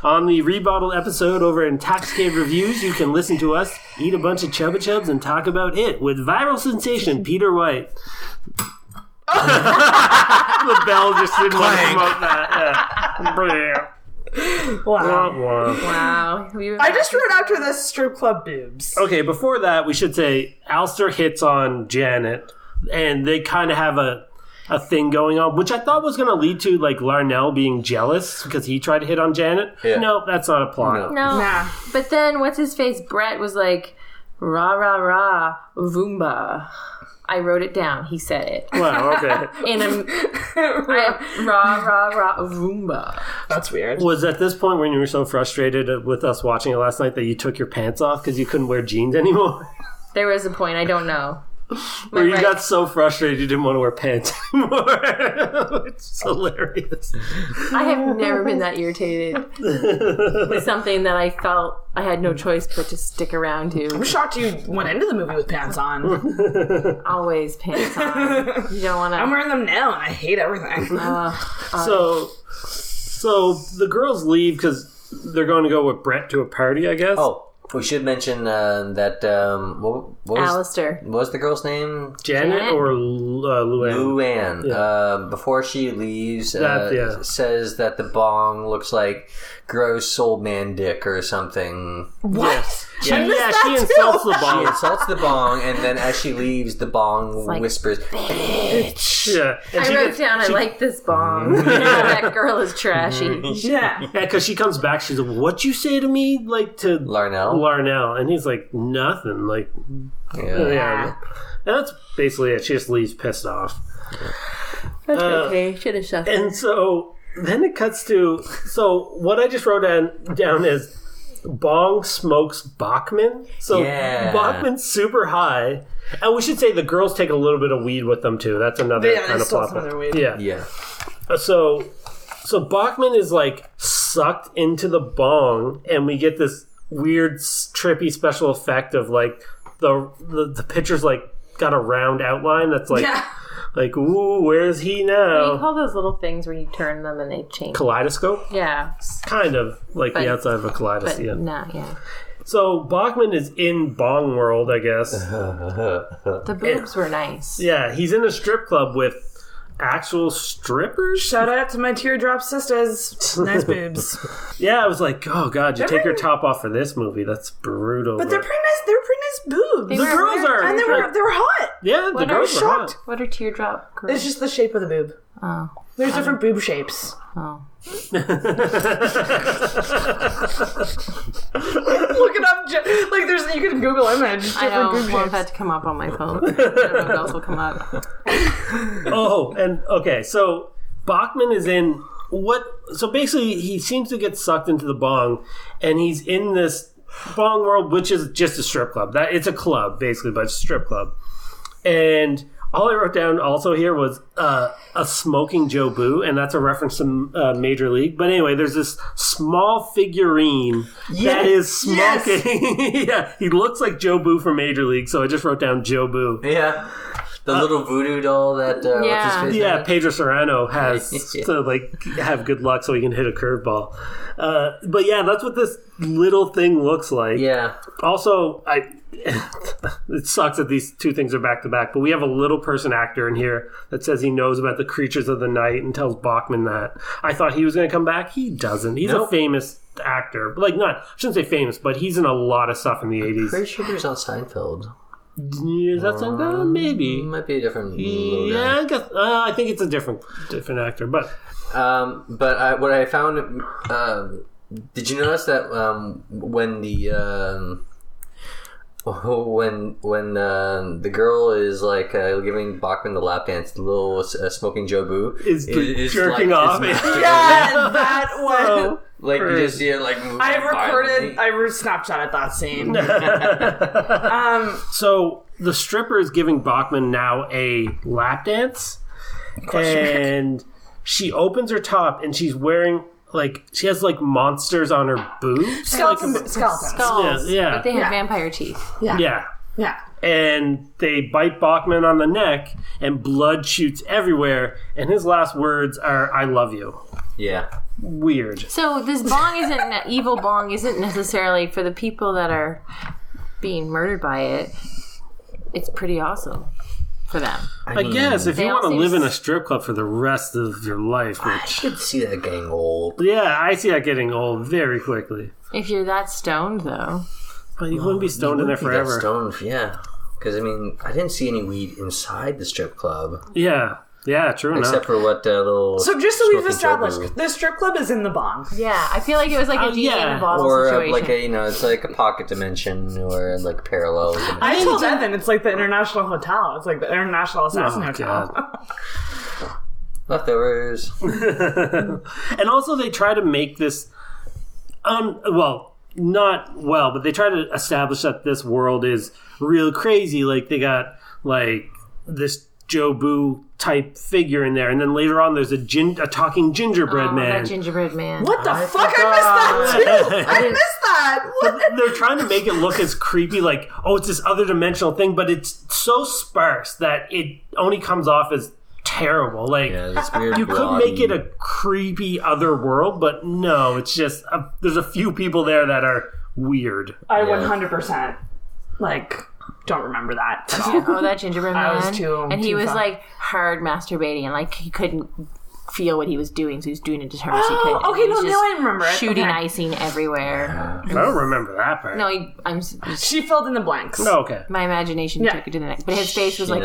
on the rebottle episode over in Intoxicated Reviews, you can listen to us eat a bunch of Chubba Chubs and talk about it with viral sensation Peter White. The bell just didn't want to promote that. Yeah. Wow. Wow. I just wrote after this strip club boobs. Okay, before that, we should say Alistair hits on Janet, and they kind of have a thing going on, which I thought was going to lead to like Larnell being jealous because he tried to hit on Janet. Yeah. No, that's not a plot. No. Nah. But then, what's his face? Brett was like, rah, rah, rah, voomba. I wrote it down. He said it. Wow, okay. In a rah, rah, rah, voomba. That's weird. Was at this point when you were so frustrated with us watching it last night that you took your pants off because you couldn't wear jeans anymore? There was a point. I don't know. Or you Right. got so frustrated you didn't want to wear pants anymore? It's hilarious. I have never been that irritated with something that I felt I had no choice but to stick around I'm to. shocked you went into the movie with pants on. Always pants on. You don't want I'm to. wearing them now and I hate everything. So the girls leave because they're going to go with Brett to a party, I guess. Oh, we should mention that what was Alistair. what was the girl's name? Janet Janet? or Luann? Luann. Yeah. Before she leaves, Yeah. says that the bong looks like gross old man dick or something. What? She I missed that insults too. the She bong. insults the bong, and then as she leaves, the bong like, whispers, Yeah, and I wrote down, I like this bong. That girl is trashy. Yeah. Yeah, because she comes back. She's like, "What'd you say to me?" Like to Larnell. and he's like, "Nothing." Like, Yeah. And that's basically it. She just leaves pissed off. That's okay. Should have shut And so then it cuts to. So what I just wrote down is Bong smokes Bachman. So Yeah. Bachman's super high. And we should say the girls take a little bit of weed with them too. That's another Yeah, they kind of stole plot. some of their weed. Yeah. Yeah. So Bachman is like sucked into the bong, and we get this weird, trippy special effect of like the picture's like got a round outline that's like like ooh, where's he You now? call those little things where you turn them and they change. Kaleidoscope, Yeah. kind of like the But- outside of a But kaleidoscope. Yeah. no, yeah. So Bachman is in Bong World, I guess. The boobs were nice. Yeah, he's in a strip club with actual strippers. Shout out to my teardrop sisters. Nice boobs. Yeah, I was like, oh god, you take your top off for this movie? That's brutal. But they're pretty nice. They're pretty nice boobs. the girls are, And they were hot. yeah, the What girls are are hot. What are teardrop girls? It's just the shape of the boob. Oh. There's different boob shapes. Oh. Look it up. Like there's you can Google image I different don't boob want shapes. that to come up on my phone. I don't know what else will come up. Oh, and okay, so Bachman is in what? So basically, he seems to get sucked into the bong, and he's in this Bong World, which is just a strip club. That it's a club basically, but it's a strip club. And all I wrote down also here was a smoking Joe Boo, and that's a reference to Major League. But anyway, there's this small figurine that is smoking. Yeah, he looks like Joe Boo from Major League, so I just wrote down Joe Boo. Yeah. The little voodoo doll that Yeah. what's his face Yeah, name? Pedro Serrano has to like have good luck so he can hit a curveball. But yeah, that's what this little thing looks like. Yeah. Also, it sucks that these two things are back to back, but we have a little person actor in here that says he knows about the creatures of the night and tells Bachman that. I thought he was going to come back. He doesn't. He's a famous actor. Like, I shouldn't say famous, but he's in a lot of stuff in the 80s. Pretty sure he was on Seinfeld. Is that something? Maybe. Might be a different little guy. Yeah, I guess. I think it's a different actor, but what I found, did you notice that when the girl is like giving Bachman the lap dance, the little smoking Joe Boo is jerking off. Yeah, that one. Like you just see it like moving. I Snapchatted that scene. So the stripper is giving Bachman now a lap dance, and she opens her top and she's wearing she has monsters on her boobs, Skeletons. Skulls. Yeah. But they have vampire teeth. Yeah. Yeah. And they bite Bachman on the neck, and blood shoots everywhere. And his last words are, "I love you." Yeah. Weird. So this evil bong isn't necessarily for the people that are being murdered by it. It's pretty awesome for them. I guess if They you all want to seem live in a strip club for the rest of your life, I which could see that getting old. yeah, I see that getting old very quickly. If you're that stoned, though. But you wouldn't be stoned in there forever. Stoned, yeah. Because I didn't see any weed inside the strip club. Yeah, true enough. Except for what little. So just so we've smoking established, Joe Boo. the strip club is in the bong. Yeah, I feel like it was like a DJ in a bottle Or situation. like it's like a pocket dimension or like parallel. I told Evan it's like the International Hotel. It's like the International Assassin Hotel. God. Leftovers. And also they try to make this but they try to establish that this world is real crazy. Like they got this Joe Boo type figure in there, and then later on there's a talking gingerbread man. That gingerbread man. What the fuck? I missed that too. I missed that. But they're trying to make it look as creepy, like, oh, it's this other dimensional thing, but it's so sparse that it only comes off as terrible. Like, this weird you could make it a creepy other world, but no, it's just there's a few people there that are weird. I 100% don't remember that at all. Oh, that gingerbread man. I was and he was hard masturbating, and he couldn't feel what he was doing, so he was doing it to her. So he couldn't. Okay, He was now I remember it. shooting Okay. icing everywhere. I don't remember that part. No, She filled in the blanks. No, okay. my imagination took it to the next. But his face was like,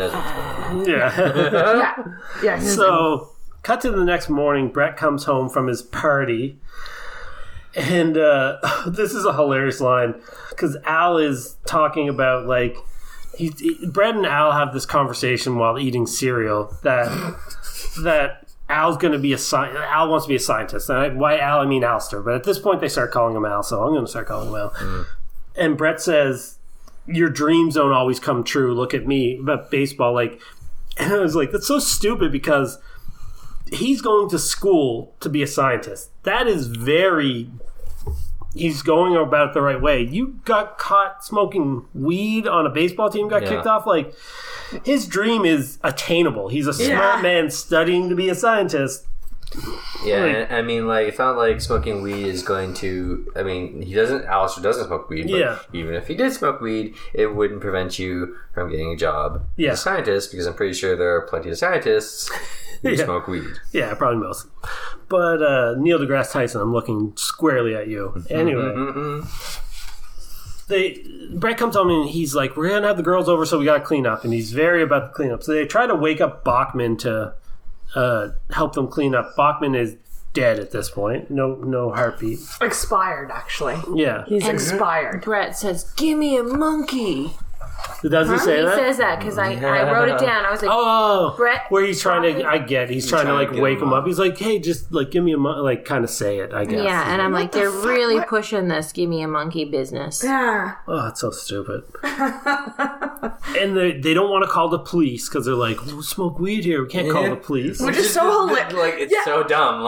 Yeah. Yeah. So, cut to the next morning. Brett comes home from his party. And this is a hilarious line because Al is talking about Brett and Al have this conversation while eating cereal that Al's going to be Al wants to be a scientist. And by Al, I mean Alistair. But at this point, they start calling him Al, so I'm going to start calling him Al. And Brett says, "Your dreams don't always come true. Look at me." About baseball, and I was like, that's so stupid because he's going to school to be a scientist. That is he's going about it the right way. You got caught smoking weed on a baseball team, got kicked off. His dream is attainable. He's a smart man studying to be a scientist. Yeah, it's not like smoking weed is going to. Alistair doesn't smoke weed, but even if he did smoke weed, it wouldn't prevent you from getting a job as a scientist, because I'm pretty sure there are plenty of scientists who smoke weed. Yeah, probably most. But Neil deGrasse Tyson, I'm looking squarely at you. Anyway. Brett comes home and he's like, we're going to have the girls over, so we got to clean up. And he's very about the cleanup. So they try to wake up Bachman to help them clean up. Bachman is dead at this point. No heartbeat. Expired, actually. Yeah. He's expired. Brett says, "Give me a monkey." Does he say that? He says that because I wrote it down. I was like, Brett. Where he's trying to, he's trying to wake him up. He's like, hey, just give me a monkey, kind of say it, I guess. Yeah, and I'm like, they're really pushing this "give me a monkey" business. Yeah. Oh, that's so stupid. And they don't want to call the police because they're like, we'll smoke weed here. We can't call the police. Which is so hilarious. It's so dumb.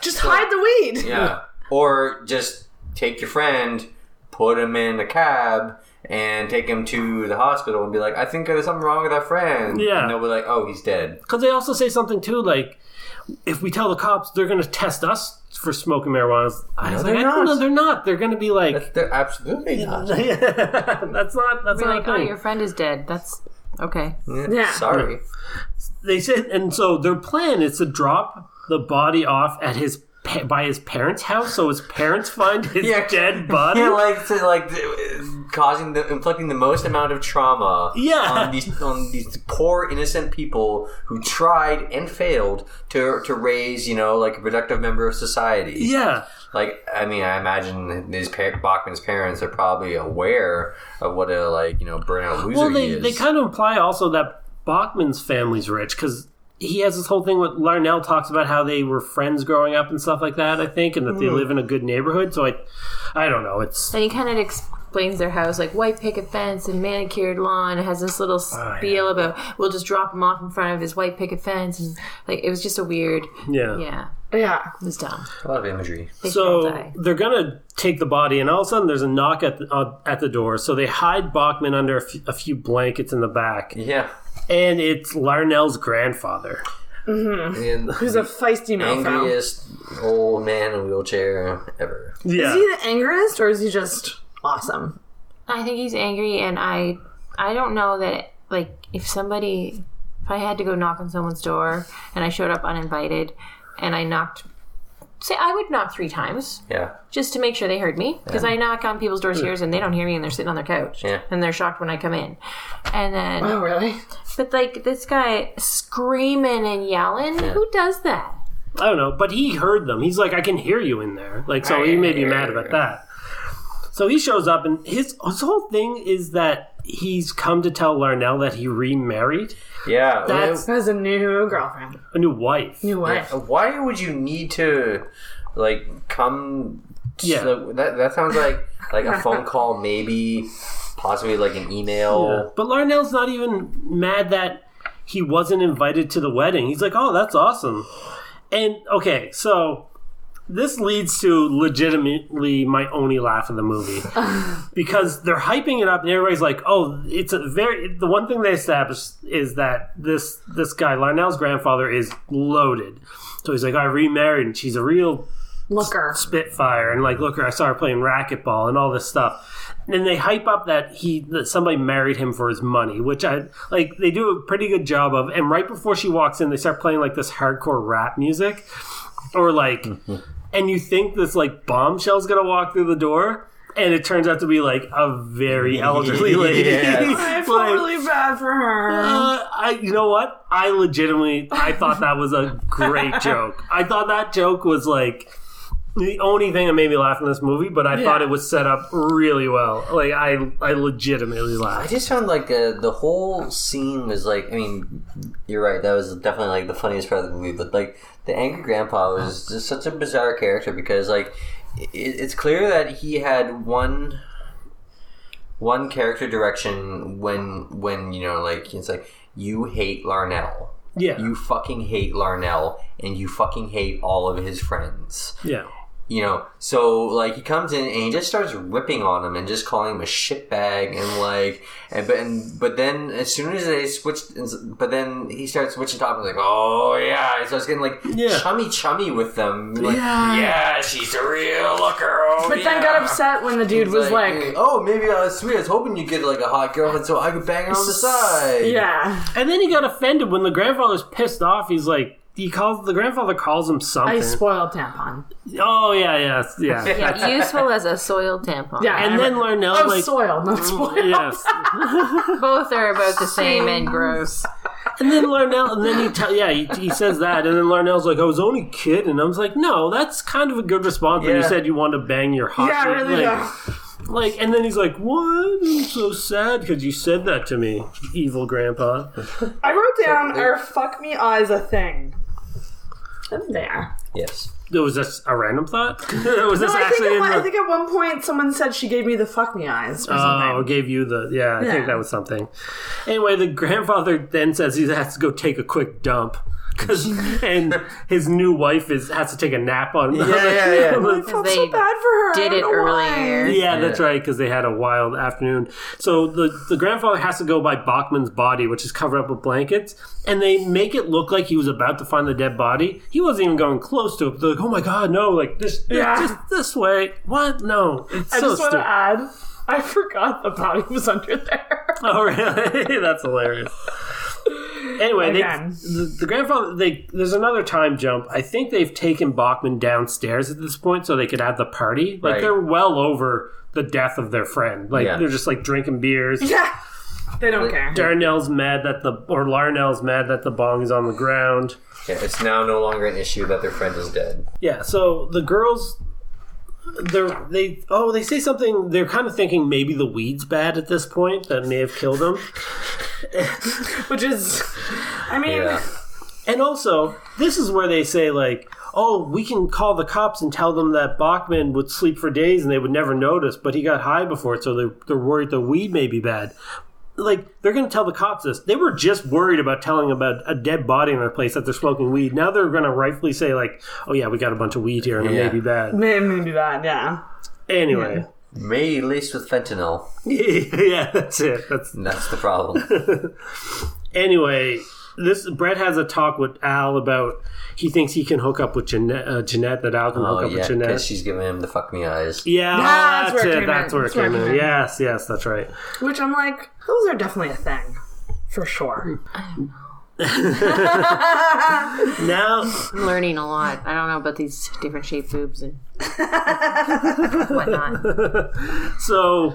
Just hide the weed. Yeah. Or just take your friend, put him in a cab, and take him to the hospital and be like, I think there's something wrong with our friend. Yeah. And they'll be like, oh, he's dead. Because they also say something too, like, if we tell the cops, they're going to test us for smoking marijuana. I was like, no, they're not. They're going to be like... They're absolutely not. That's not We're like, a oh, thing. your friend is dead. That's okay. Yeah. Sorry. They said, and so their plan is to drop the body off at by his parents' house, so his parents find his dead body. Yeah, inflicting the most amount of trauma on these poor innocent people who tried and failed to raise, like a productive member of society. Yeah. Like, I mean, I imagine Bachman's parents are probably aware of what a burnout loser he is. They kind of imply also that Bachman's family's rich because he has this whole thing with Larnell talks about how they were friends growing up and stuff like that, I think, and that they live in a good neighborhood. So I don't know. It's And he kind of explains their house, like white picket fence and manicured lawn. It has this little spiel about we'll just drop him off in front of his white picket fence, and like it was just a weird. Yeah. It was dumb. A lot of imagery. So they're gonna take the body, and all of a sudden there's a knock at the door. So they hide Bachman under a few blankets in the back. Yeah. And it's Larnell's grandfather. And Who's a feisty mofo. angriest old man in a wheelchair ever. Yeah. Is he the angriest, or is he just awesome? I think he's angry, and I don't know that if I had to go knock on someone's door and I showed up uninvited and I knocked. Say I would knock 3 times. Yeah. Just to make sure they heard me. Because I knock on people's doors here and they don't hear me and they're sitting on their couch. Yeah. And they're shocked when I come in. And then... Oh, really? But, this guy screaming and yelling, who does that? I don't know, but he heard them. He's like, I can hear you in there. So he may be mad about that. So he shows up, and his whole thing is that he's come to tell Larnell that he remarried. Yeah. Has a new girlfriend. A new wife. Why would you need to, come... Yeah. That sounds like a phone call, maybe, possibly an email. Yeah. But Larnell's not even mad that he wasn't invited to the wedding. He's like, oh, that's awesome. And, okay, so... This leads to legitimately my only laugh of the movie. Because they're hyping it up and everybody's like, oh, the one thing they established is that this guy, Larnell's grandfather, is loaded. So he's like, I remarried and she's a real looker. Spitfire. And looker, I saw her playing racquetball and all this stuff. And they hype up that somebody married him for his money, which they do a pretty good job of. And right before she walks in, they start playing this hardcore rap music. Or and you think this bombshell's gonna walk through the door, and it turns out to be a very elderly lady. I feel really bad for her. You know what? I thought that was a great joke. I thought that joke was the only thing that made me laugh in this movie, but I thought it was set up really well. I legitimately laughed. I just found the whole scene was I mean, you're right. That was definitely the funniest part of the movie. But the angry grandpa was just such a bizarre character because it's clear that he had one character direction when it's you hate Larnell. Yeah. You fucking hate Larnell, and you fucking hate all of his friends. Yeah. So he comes in and he just starts ripping on him and just calling him a shitbag but then as soon as they switch, but then he starts switching topics oh yeah, he starts getting chummy with them. Yeah, she's a real looker. But then got upset when the dude was oh, maybe I was sweet. I was hoping you'd get a hot girlfriend so I could bang her on the side. Yeah. And then he got offended when the grandfather's pissed off. He's the grandfather calls him something. A spoiled tampon. Oh yeah. Yeah, useful as a soiled tampon. Yeah, and then Larnell soiled, not spoiled. Yes. Both are about the same and gross. And then Larnell, and then he says that, and then Larnell's like, I was only kidding. I was like, no, that's kind of a good response when you said you wanted to bang your hot. Yeah, really. And then he's like, what? I'm so sad because you said that to me, evil grandpa. I wrote down, are fuck me eyes a thing? And there. Yes. Was this a random thought? I think at one point someone said she gave me the fuck me eyes or something. Oh, gave you I think that was something. Anyway, the grandfather then says he has to go take a quick dump and his new wife has to take a nap on. Yeah. I felt They so bad for her. did it earlier. Yeah, that's right, because they had a wild afternoon. So the grandfather has to go by Bachman's body, which is covered up with blankets, and they make it look like he was about to find the dead body. He wasn't even going close to it. They're like, oh my god, no, like just this way. What? No. It's I so just want stupid. to add, I forgot the body was under there. Oh, really? That's hilarious. Anyway, the grandfather, there's another time jump. I think they've taken Bachman downstairs at this point so they could have the party. Like, they're well over the death of their friend. Like, they're just, like, drinking beers. Yeah. They don't care. Larnell's mad that the bong is on the ground. Yeah, it's now no longer an issue that their friend is dead. Yeah, so the girls... They say something. They're kind of thinking maybe the weed's bad at this point that may have killed them. Which is, I mean, And also, this is where they say like, "Oh, we can call the cops and tell them that Bachman would sleep for days and they would never notice, but he got high before it, so they're worried the weed may be bad." Like, they're going to tell the cops this. They were just worried about telling about a dead body in their place that they're smoking weed. Now they're going to rightfully say, like, oh, yeah, we got a bunch of weed here and it may be bad. Maybe bad, yeah. Anyway. May laced with fentanyl. Yeah, that's it. That's the problem. Anyway, Brett has a talk with Al about he thinks he can hook up with Jeanette, that Al can hook up with Jeanette. Because she's giving him the fuck me eyes. Yeah, that's it. where That's where it came in. Yes, that's right. Which I'm like, those are definitely a thing. For sure. Now I'm learning a lot. I don't know about these different shaped boobs and whatnot. So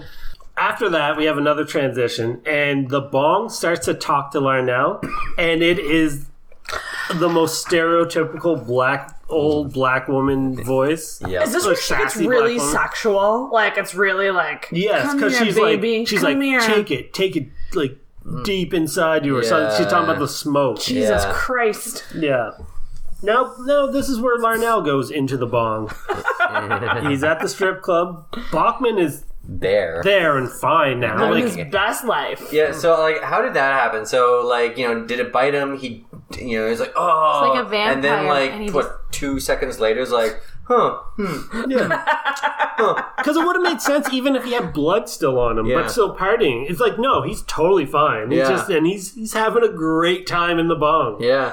after that, we have another transition, and the bong starts to talk to Larnell, and it is the most stereotypical old black woman voice. Yeah. Is this where she gets really sexual? Like, it's really like, yes, because she's baby. she's Come like, here. take it, like deep inside you, or something. She's talking about the smoke. Jesus Christ. Yeah. No, this is where Larnell goes into the bong. He's at the strip club. Bachman is there and fine now. Living his best life. Yeah, so, like, how did that happen? So, like, did it bite him? He, he's like, oh. It's like a vampire. And then, like, and 2 seconds later, it's like, Because it would have made sense even if he had blood still on him, but still partying. It's like, no, he's totally fine. He's having a great time in the bong. Yeah.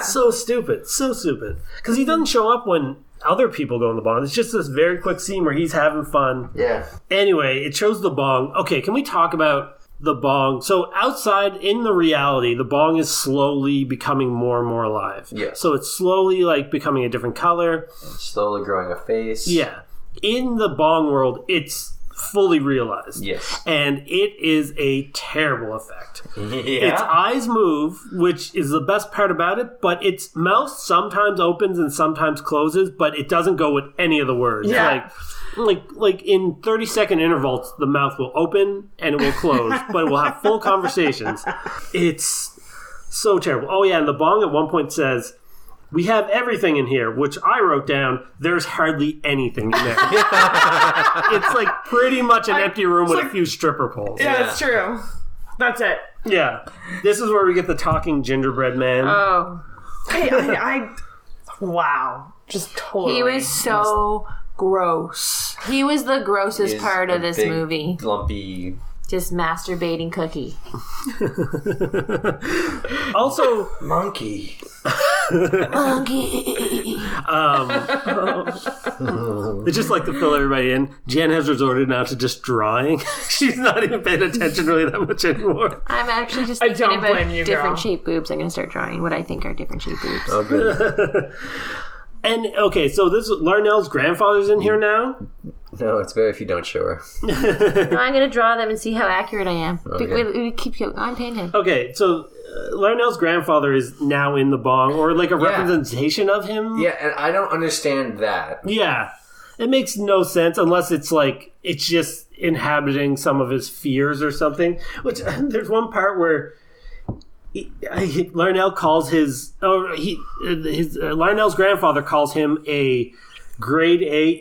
So stupid. Because he doesn't show up when other people go in the bong. It's just this very quick scene where he's having fun. Yeah. Anyway, it shows the bong. Okay, can we talk about the bong? So outside, in the reality, the bong is slowly becoming more and more alive. Yeah. So it's slowly, like, becoming a different color. Slowly growing a face. Yeah. In the bong world, it's fully realized. Yes. And it is a terrible effect. Yeah. Its eyes move, which is the best part about it, but its mouth sometimes opens and sometimes closes, but it doesn't go with any of the words. Yeah. Like in 30-second intervals, the mouth will open and it will close, but it will have full conversations. It's so terrible. Oh, yeah, and the bong at one point says, "We have everything in here," which I wrote down, there's hardly anything in there. It's like pretty much an empty room with a few stripper poles. Yeah, that's true. That's it. Yeah. This is where we get the talking gingerbread man. Oh. I wow. Just totally. He was so gross. He was the grossest part of this movie. Lumpy. Just masturbating Cookie. Also, Monkey. it's just like to fill everybody in. Jen has resorted now to just drawing. She's not even paying attention really that much anymore. I'm actually just I thinking don't about blame you, different girl. shaped boobs. I'm going to start drawing what I think are different shaped boobs. Oh, good. And, okay, so this Larnell's grandfather's in here now. No, it's better if you don't show her. No, I'm going to draw them and see how accurate I am. Okay. Wait, keep going. I'm paying him. Okay, so Larnell's grandfather is now in the bong, or like a representation of him. Yeah, and I don't understand that. Yeah. It makes no sense unless it's like, it's just inhabiting some of his fears or something. Which, there's one part where Larnell calls Larnell's grandfather calls him a grade A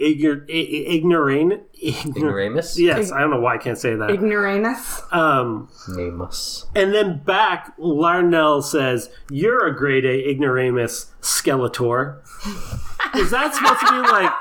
Ignoramus? Yes, I don't know why I can't say that. Ignoramus. Namus. And then back, Larnell says, "You're a grade A ignoramus, Skeletor." Is that supposed to be like?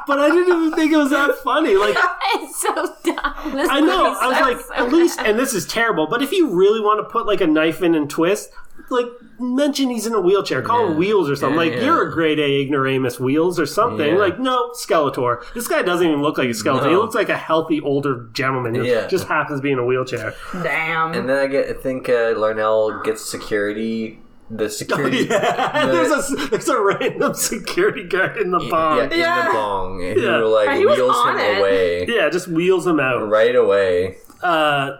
But I didn't even think it was that funny. Like, It's so dumb. This I know. movie I was sucks like, so at least, and this is terrible. But if you really want to put like a knife in and twist, like mention he's in a wheelchair, call him Wheels or something. Yeah, like you're a grade A ignoramus, Wheels or something. Yeah. Like no, Skeletor. This guy doesn't even look like a skeleton. He No. looks like a healthy older gentleman who just happens to be in a wheelchair. Damn. And then I think Larnell gets security. The security. There's a random security guard in the bong. Yeah, in Yeah. the bong. Who Yeah. like He was wheels on him it. away. Yeah, just wheels him out. Right away.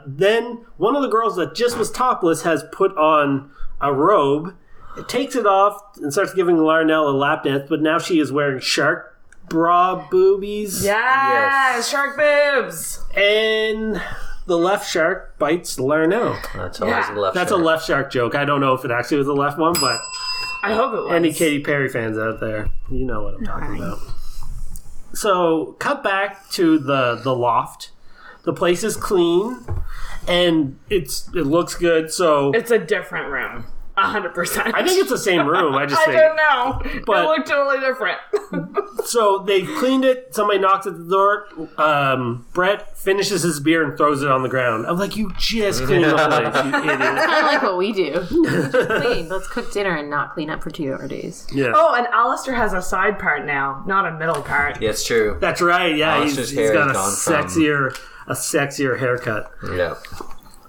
Then one of the girls that just was topless has put on a robe, takes it off, and starts giving Larnell a lap dance, but now she is wearing shark bra boobies. Yes, shark boobs. And the left shark bites Larnell. That's always the left. That's a left shark joke. I don't know if it actually was a left one, but I hope it was. any Katy Perry fans out there, you know what I'm talking about. So, cut back to the loft. The place is clean, and it looks good. So It's a different room. 100%. I think it's the same room. I just I think. don't know. But- it looked totally different. So they cleaned it. Somebody knocks at the door. Brett finishes his beer and throws it on the ground. I'm like, you just cleaned the place, you idiot. Kind of like what we do. Clean. Let's cook dinner and not clean up for 2 more days. Yeah. Oh, and Alistair has a side part now, not a middle part. Yeah, it's true. That's right. Yeah, Alistair's he's hair got has a gone from- sexier haircut. Yeah.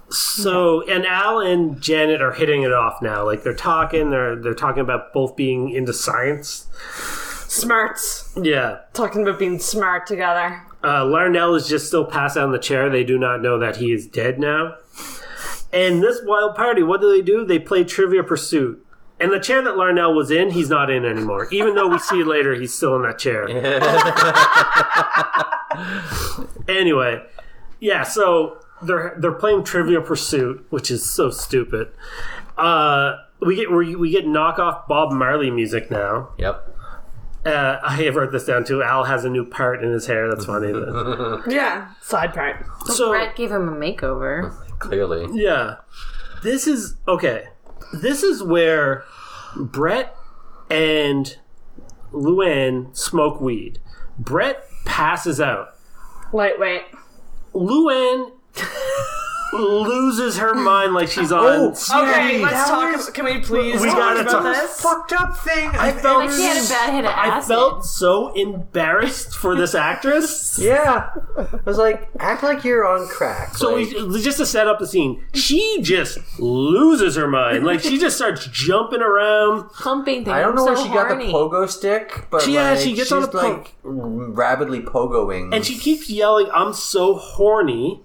So, and Al and Janet are hitting it off now. Like they're talking. They're talking about both being into science. Smarts. Yeah. Talking about being smart together. Larnell is just still passed out in the chair. They do not know that he is dead now. And this wild party, what do? They play Trivia Pursuit. And the chair that Larnell was in, he's not in anymore. Even though we see later he's still in that chair. Anyway, yeah, so they're playing Trivia Pursuit, which is so stupid. We get knockoff Bob Marley music now. Yep. I wrote this down too. Al has a new part in his hair. That's funny. Yeah, side part. So Brett gave him a makeover. Clearly. yeah, this is okay. This is where Brett and Luann smoke weed. Brett passes out. Lightweight. Luann loses her mind like she's on. Okay, let's talk. Can we please We talk gotta about talk- this? Fucked up thing. I felt Like she had a bad hit of I acid. felt so embarrassed for this actress. Yeah. I was like, act like you're on crack. So like, just to set up the scene, she just loses her mind. Like she just starts jumping around. Humping thing. I don't know I'm where so she got the horny. pogo stick, but Yeah, like, she gets on she's a like rapidly pogoing. And she keeps yelling, "I'm so horny!"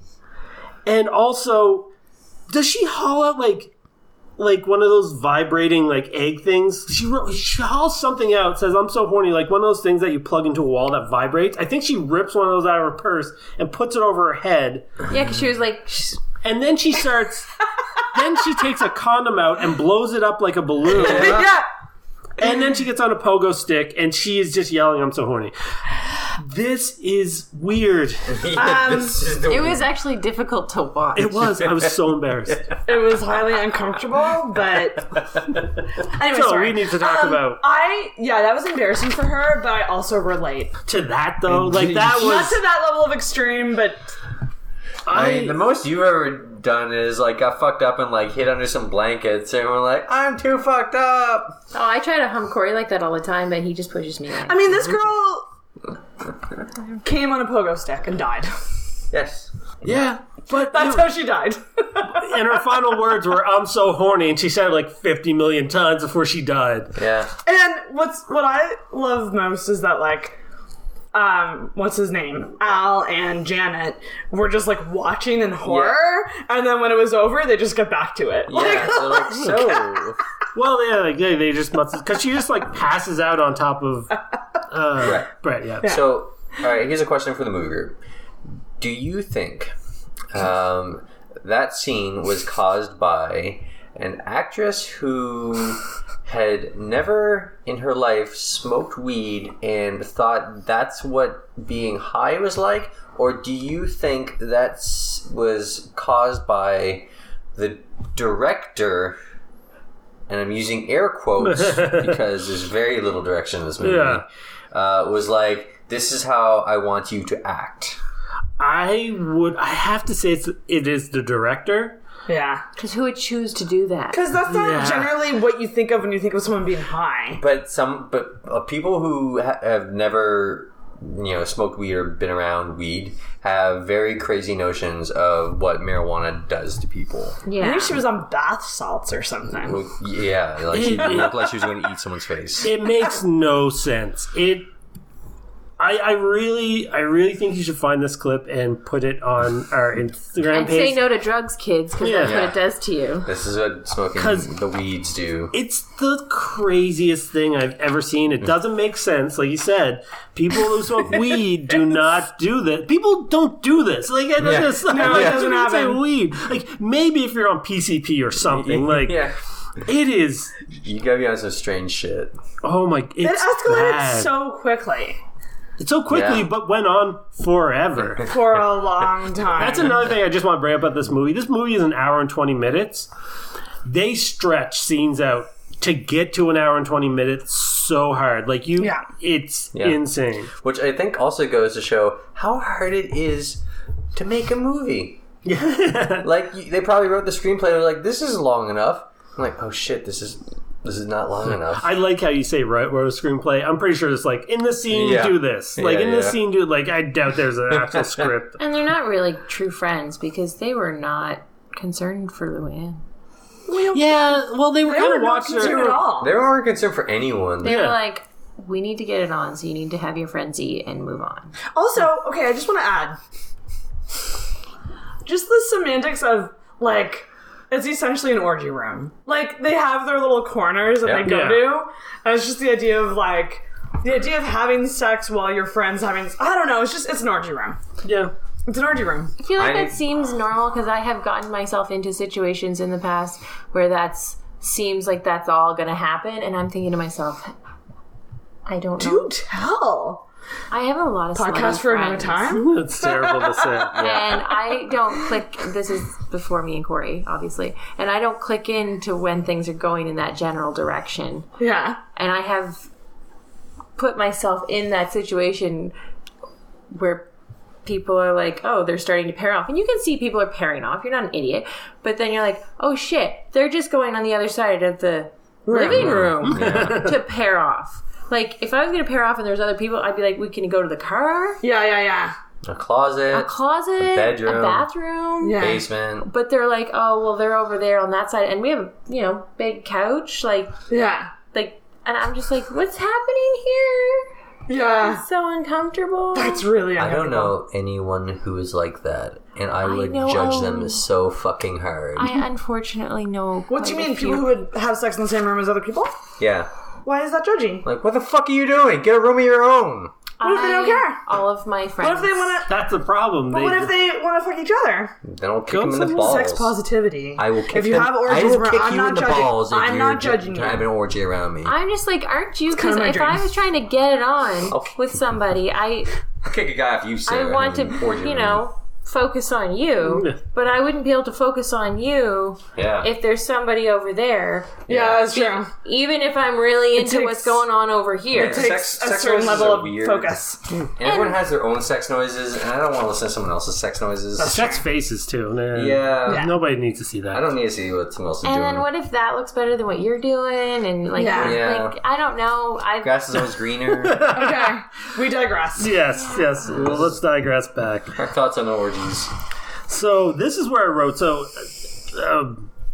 And also, does she haul out like one of those vibrating like egg things? She hauls something out, says, "I'm so horny!" Like one of those things that you plug into a wall that vibrates. I think she rips one of those out of her purse and puts it over her head. Yeah, because she was like, And then she starts. Then she takes a condom out and blows it up like a balloon. Yeah. And then she gets on a pogo stick and she is just yelling, "I'm so horny." This is weird. This is the it was actually difficult to watch. It was. I was so embarrassed. It was highly uncomfortable, but anyway, So sorry. we need to talk about that was embarrassing for her, but I also relate. to that though. Like that Not was. to that level of extreme, but I mean, the most you've ever done is like got fucked up and like hid under some blankets and we're like, I'm too fucked up. Oh, I try to hump Corey like that all the time, but he just pushes me. I mean, this girl came on a pogo stick and died. Yes. Yeah, but That's how she died. and her final words were, "I'm so horny," and she said it like 50 million times before she died. Yeah. And what I love most is that what's his name? Al and Janet were just like watching in horror, and then when it was over, they just got back to it. Yeah. So like so. Well, yeah, like, they just must because she just like passes out on top of Brett. Yeah. So, all right. Here's a question for the movie group. Do you think that scene was caused by an actress who had never in her life smoked weed and thought that's what being high was like? Or do you think that was caused by the director, and I'm using air quotes because there's very little direction in this movie, was like, this is how I want you to act? I have to say it is the director. Yeah. Because who would choose to do that? Because that's not generally what you think of when you think of someone being high. But people who have never, smoked weed or been around weed have very crazy notions of what marijuana does to people. Yeah. I think she was on bath salts or something. Yeah, like she looked like she was going to eat someone's face. It makes no sense. I really think you should find this clip and put it on our Instagram I'd page. say no to drugs, kids, because that's what it does to you. This is what smoking the weeds do. It's the craziest thing I've ever seen. It doesn't make sense. Like you said, people who smoke weed do not do this. People don't do this. Like, it doesn't happen. Weed. Like, maybe if you're on PCP or something. Like, it is. You gotta be on some strange shit. Oh my! It escalated so quickly. It's so quickly, but went on forever. For a long time. That's another thing I just want to bring up about this movie. This movie is an hour and 20 minutes. They stretch scenes out to get to an hour and 20 minutes so hard. Like, it's insane. Which I think also goes to show how hard it is to make a movie. Like, they probably wrote the screenplay and were like, this is long enough. I'm like, oh shit, this is not long enough. I like how you say wrote a screenplay. I'm pretty sure it's like, in this scene, do this. Like, in this scene, do... Like, I doubt there's an actual script. And they're not really true friends because they were not concerned for Luann. Well, they were kind of watching her. At all. They weren't concerned for anyone. They were like, we need to get it on, so you need to have your friends eat and move on. Also, okay, I just want to add. Just the semantics of, like... It's essentially an orgy room. Like, they have their little corners that they go to. And it's just the idea of, like, having sex while your friend's having... I don't know. It's an orgy room. Yeah. It's an orgy room. I feel like that seems normal because I have gotten myself into situations in the past where seems like that's all going to happen. And I'm thinking to myself, I don't know. Do tell. I have a lot of podcast for another time. It's terrible to say. And I don't click. This is before me and Corey, obviously, and I don't click into when things are going in that general direction. Yeah. And I have put myself in that situation where people are like, "Oh, they're starting to pair off," and you can see people are pairing off. You're not an idiot, but then you're like, "Oh shit, they're just going on the other side of the living room to pair off." Like, if I was going to pair off and there's other people, I'd be like, we can go to the car? Yeah. A closet. A bedroom. A bathroom. Yeah. Basement. But they're like, oh, well, they're over there on that side. And we have a, big couch. Like, and I'm just like, what's happening here? Yeah. It's so uncomfortable. That's really uncomfortable. I don't know anyone who is like that. And I would judge them so fucking hard. I unfortunately know. What do you mean? People who would have sex in the same room as other people? Yeah. Why is that judgy? Like, what the fuck are you doing? Get a room of your own. What if they don't care? All of my friends. What if they want to... That's the problem. But what if they want to fuck each other? Then I'll kick them in the balls. Sex positivity. I will kick if you them. have orgies I will where kick I'm you not in the judging. balls if I'm you're not judging you. having an orgy around me. I'm just like, aren't you? Because kind of if I was trying to get it on with somebody, I'll kick a guy if you say I want to, focus on you, but I wouldn't be able to focus on you if there's somebody over there. Yeah, that's true. Even if I'm really into what's going on over here. It takes a certain level of focus. And everyone has their own sex noises, and I don't want to listen to someone else's sex noises. Sex faces, too. Yeah. Nobody needs to see that. I don't need to see what someone else is doing. And then what if that looks better than what you're doing? And like, I don't know. Grass is always greener. Okay, we digress. Yes. Well, let's digress back. Our thoughts on orgies. So this is where I wrote. So,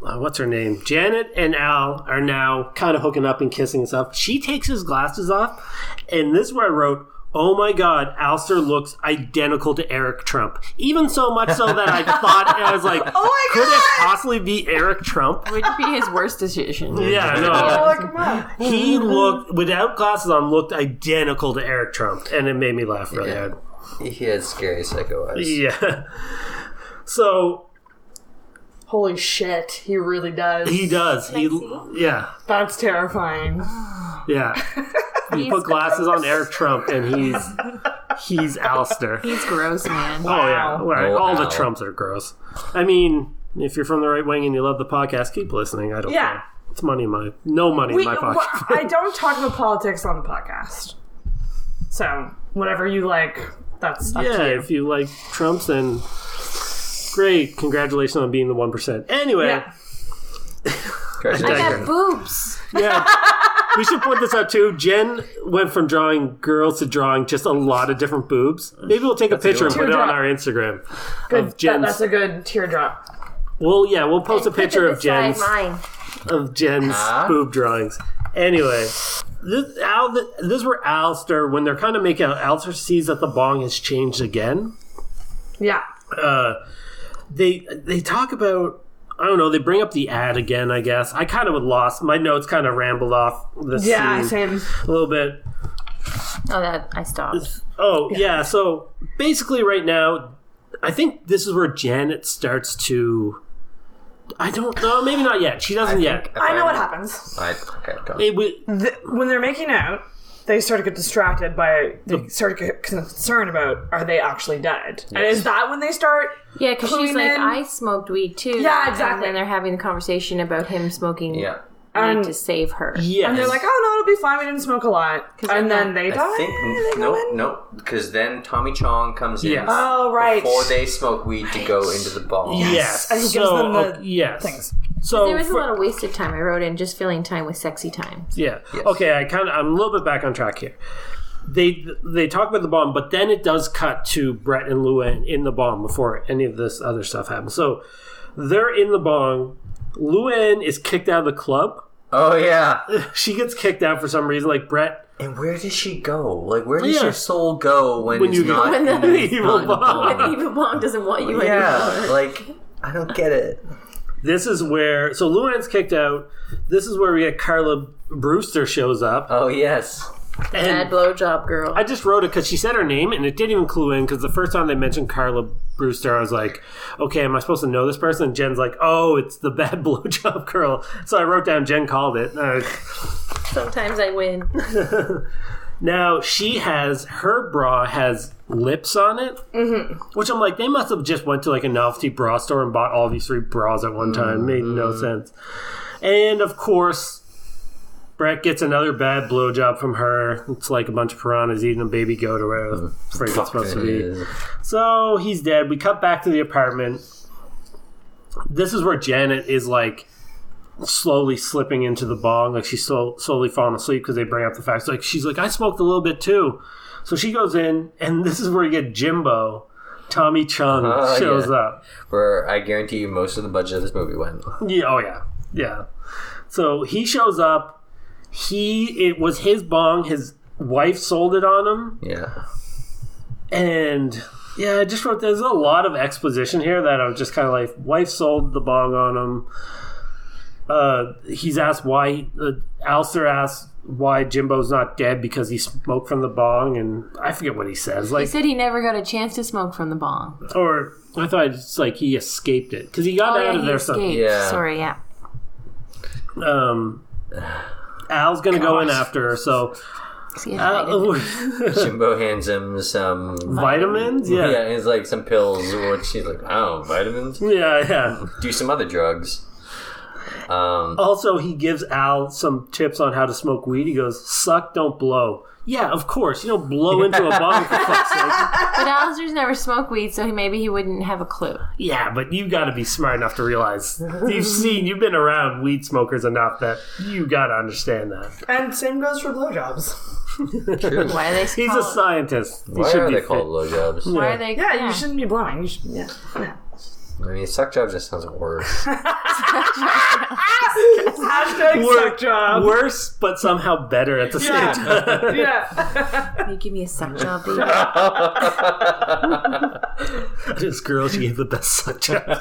what's her name? Janet and Al are now kind of hooking up and kissing and stuff. She takes his glasses off, and this is where I wrote, oh my God, Alistair looks identical to Eric Trump. Even so much so that I thought, I was like, oh my God, could it possibly be Eric Trump? Would be his worst decision. Yeah, no. He looked, without glasses on, looked identical to Eric Trump, and it made me laugh really hard. He had scary psycho eyes. Yeah. So, Holy shit, he really does. He does. Yeah. That's terrifying. Yeah. You put glasses on Eric Trump, and he's Alistair. He's gross, man. Oh yeah, right. All the Wow. Trumps are gross. I mean, if you're from the right wing and you love the podcast, keep listening. I don't care. It's no money in my pocket. I don't talk about politics on the podcast. So whatever you like, that's up to you. If you like Trumps, then great. Congratulations on being the 1%. Anyway, Yeah. I got boobs. yeah. We should point this out too. Jen went from drawing girls to drawing just a lot of different boobs. Maybe we'll take a picture and put it on our Instagram. Good. Of Jen's. That's a good teardrop. Well, yeah, we'll post a picture of Jen's Mine. boob drawings. Anyway, this is where Alistair, when they're kind of making out, Alistair sees that the bong has changed again. Yeah. They talk about, I don't know, they bring up the ad again, I guess. I kind of lost. My notes kind of rambled off this scene Same. a little bit. Oh, that I stopped. Oh, yeah. So basically right now, I think this is where Janet starts to... I don't know. Maybe not yet. She doesn't yet. I know what happens. Okay, go. When they're making out, they start to get distracted they start to get concerned about, are they actually dead? And is that when they start? Yeah, because she's cluing like, in? I smoked weed too. Yeah, exactly. And then they're having a conversation about him smoking weed And- to save her. Yes. And they're like, oh no, it'll be fine. We didn't smoke a lot. And then they die. I think no, because then Tommy Chong comes in. Yes. Oh, right. Before they smoke weed to go into the ball. Yes. And he gives them the yes. things. So There was a lot of wasted time. I wrote in just filling time with sexy times. Yeah. Yes. Okay, I'm a little bit back on track here. They talk about the bomb, but then it does cut to Brett and Luann in the bomb before any of this other stuff happens. So they're in the bong. Luann is kicked out of the club. Oh yeah. She gets kicked out for some reason, like Brett. And where does she go? Like, where does your soul go when it's you not When the in the evil not in the bong. When the evil bong doesn't want you Yeah, anymore. like I don't get it. This is where Luann's kicked out. This is where we get Carla Brewster shows up. Oh yes. Bad blowjob girl. I just wrote it because she said her name and it didn't even clue in, because the first time they mentioned Carla Brewster, I was like, okay, am I supposed to know this person? And Jen's like, oh, it's the bad blowjob girl. So I wrote down Jen called it. Sometimes I win. Now, her bra has lips on it, which I'm like, they must have just went to like a novelty bra store and bought all these 3 bras at one time. Made no sense. And of course, Brett gets another bad blowjob from her. It's like a bunch of piranhas eating a baby goat or whatever the frick it's supposed to be. So he's dead. We cut back to the apartment. This is where Janet is like slowly slipping into the bong. Like she's slowly falling asleep because they bring up the facts. Like she's like, I smoked a little bit too. So she goes in, and this is where you get Jimbo. Tommy Chung shows up. Where I guarantee you most of the budget of this movie went. Yeah, oh yeah. Yeah. So he shows up. It was his bong. His wife sold it on him. Yeah. And yeah, I just wrote, there's a lot of exposition here that I was just kind of like, wife sold the bong on him. He's asked why, Alistair asked why Jimbo's not dead because he smoked from the bong, and I forget what he says. Like, He said he never got a chance to smoke from the bong. or I thought it's like he escaped it because he got out of there. Escaped. Yeah. Sorry, yeah. Al's gonna go in after her, so Jimbo hands him some vitamins. Yeah, it's like some pills. Which she's like, oh, vitamins. yeah. Do some other drugs. Also, he gives Al some tips on how to smoke weed. He goes, "Suck, don't blow." Yeah, of course. You don't blow into a bong for fuck's sake. But Alistair's never smoked weed, so maybe he wouldn't have a clue. Yeah, but you got to be smart enough to realize you've been around weed smokers enough that you got to understand that. And same goes for blowjobs. True. Why are they He's a called? scientist. Why are they called blowjobs? Why are they? Yeah, you shouldn't be blowing. You should, yeah. I mean, suck job just sounds worse. Hashtag suck job. Worse, but somehow better at the same time. Yeah. You give me a suck job, baby. This girl, she gave the best suck job. I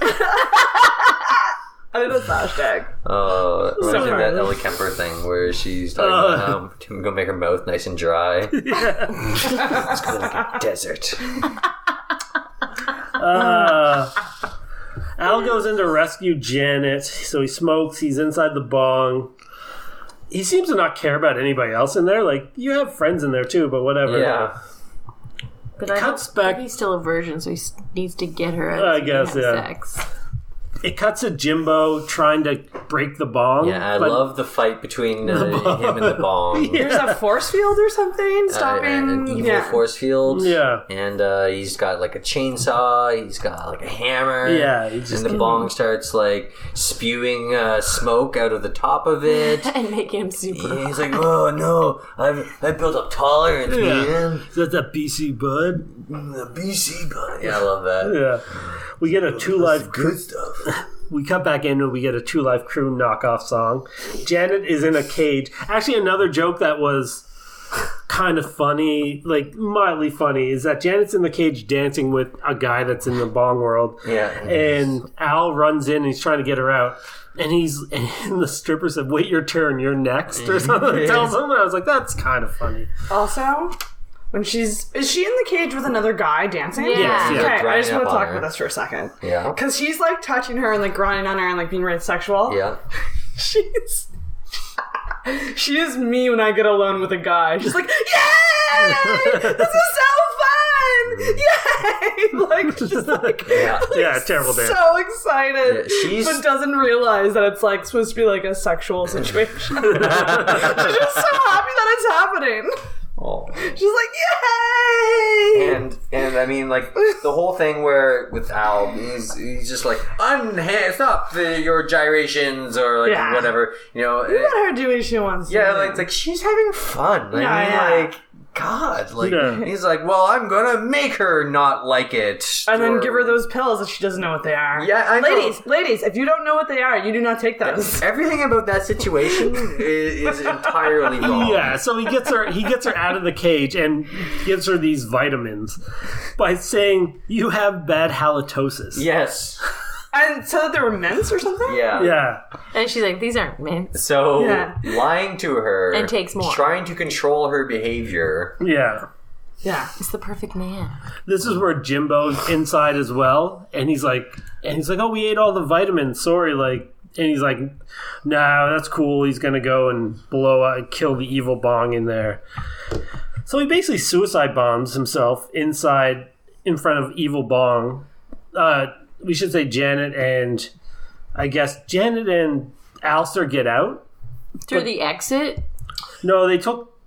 think that's hashtag. Oh, So imagine that funny. Ellie Kemper thing where she's talking about how to go make her mouth nice and dry. It's going like a desert. Al goes in to rescue Janet, so he smokes, he's inside the bong. He seems to not care about anybody else in there. Like, you have friends in there too, but whatever. Yeah. But I cuts don't back. think he's still a virgin, so he needs to get her out. I guess, yeah. Sex. It cuts to Jimbo trying to break the bong. Yeah, I love the fight between him and the bong. There's a force field or something stopping. An evil force field. Yeah. And he's got like a chainsaw. He's got like a hammer. Yeah. And the bong starts like spewing smoke out of the top of it. And making him super Yeah, he's like, oh no, I built up tolerance, man. Is that that BC Bud? The BC bud. Yeah, I love that. Yeah. We get a Two Life Good stuff. We cut back in and we get a Two Life Crew knockoff song. Janet is in a cage. Actually, another joke that was kind of funny, like mildly funny, is that Janet's in the cage dancing with a guy that's in the bong world. Yeah. And Al runs in and he's trying to get her out. And the stripper said, "Wait your turn, you're next," or something. Tells him. And I was like, that's kind of funny. Also, when is she in the cage with another guy dancing? Yeah. Yes, yeah. Okay, I just want to talk her. about this for a second. Yeah. Because she's like touching her and like grinding on her and like being really sexual. Yeah. She is me when I get alone with a guy. She's like, yay! This is so fun! Yay! Like, just like, Yeah, terrible dance. so excited. Yeah, but doesn't realize that it's like supposed to be like a sexual situation. She's just so happy that it's happening. Oh. She's like, yay! And I mean, like, the whole thing where with Al, he's just like, stop your gyrations or like Yeah. whatever, you know. Let her do what she wants to do. Like she's having fun. Yeah. God, like Yeah. he's like, well, I'm gonna make her not like it, And then give her those pills if she doesn't know what they are. Yeah, I know. Ladies, if you don't know what they are, you do not take those. Everything about that situation is entirely wrong. Yeah, so he gets her out of the cage and gives her these vitamins by saying, "You have bad halitosis." Yes. And so that they were mints or something? Yeah. Yeah. And she's like, these aren't mints. So Yeah. lying to her And takes more. trying to control her behavior. Yeah. Yeah. It's the perfect man. This is where Jimbo's inside as well, and he's like, "Oh, we ate all the vitamins. Sorry, like." And he's like, "Nah, that's cool." He's gonna go and kill the evil bong in there. So he basically suicide bombs himself in front of evil bong. We should say Janet and Alistair get out. Through the exit? No,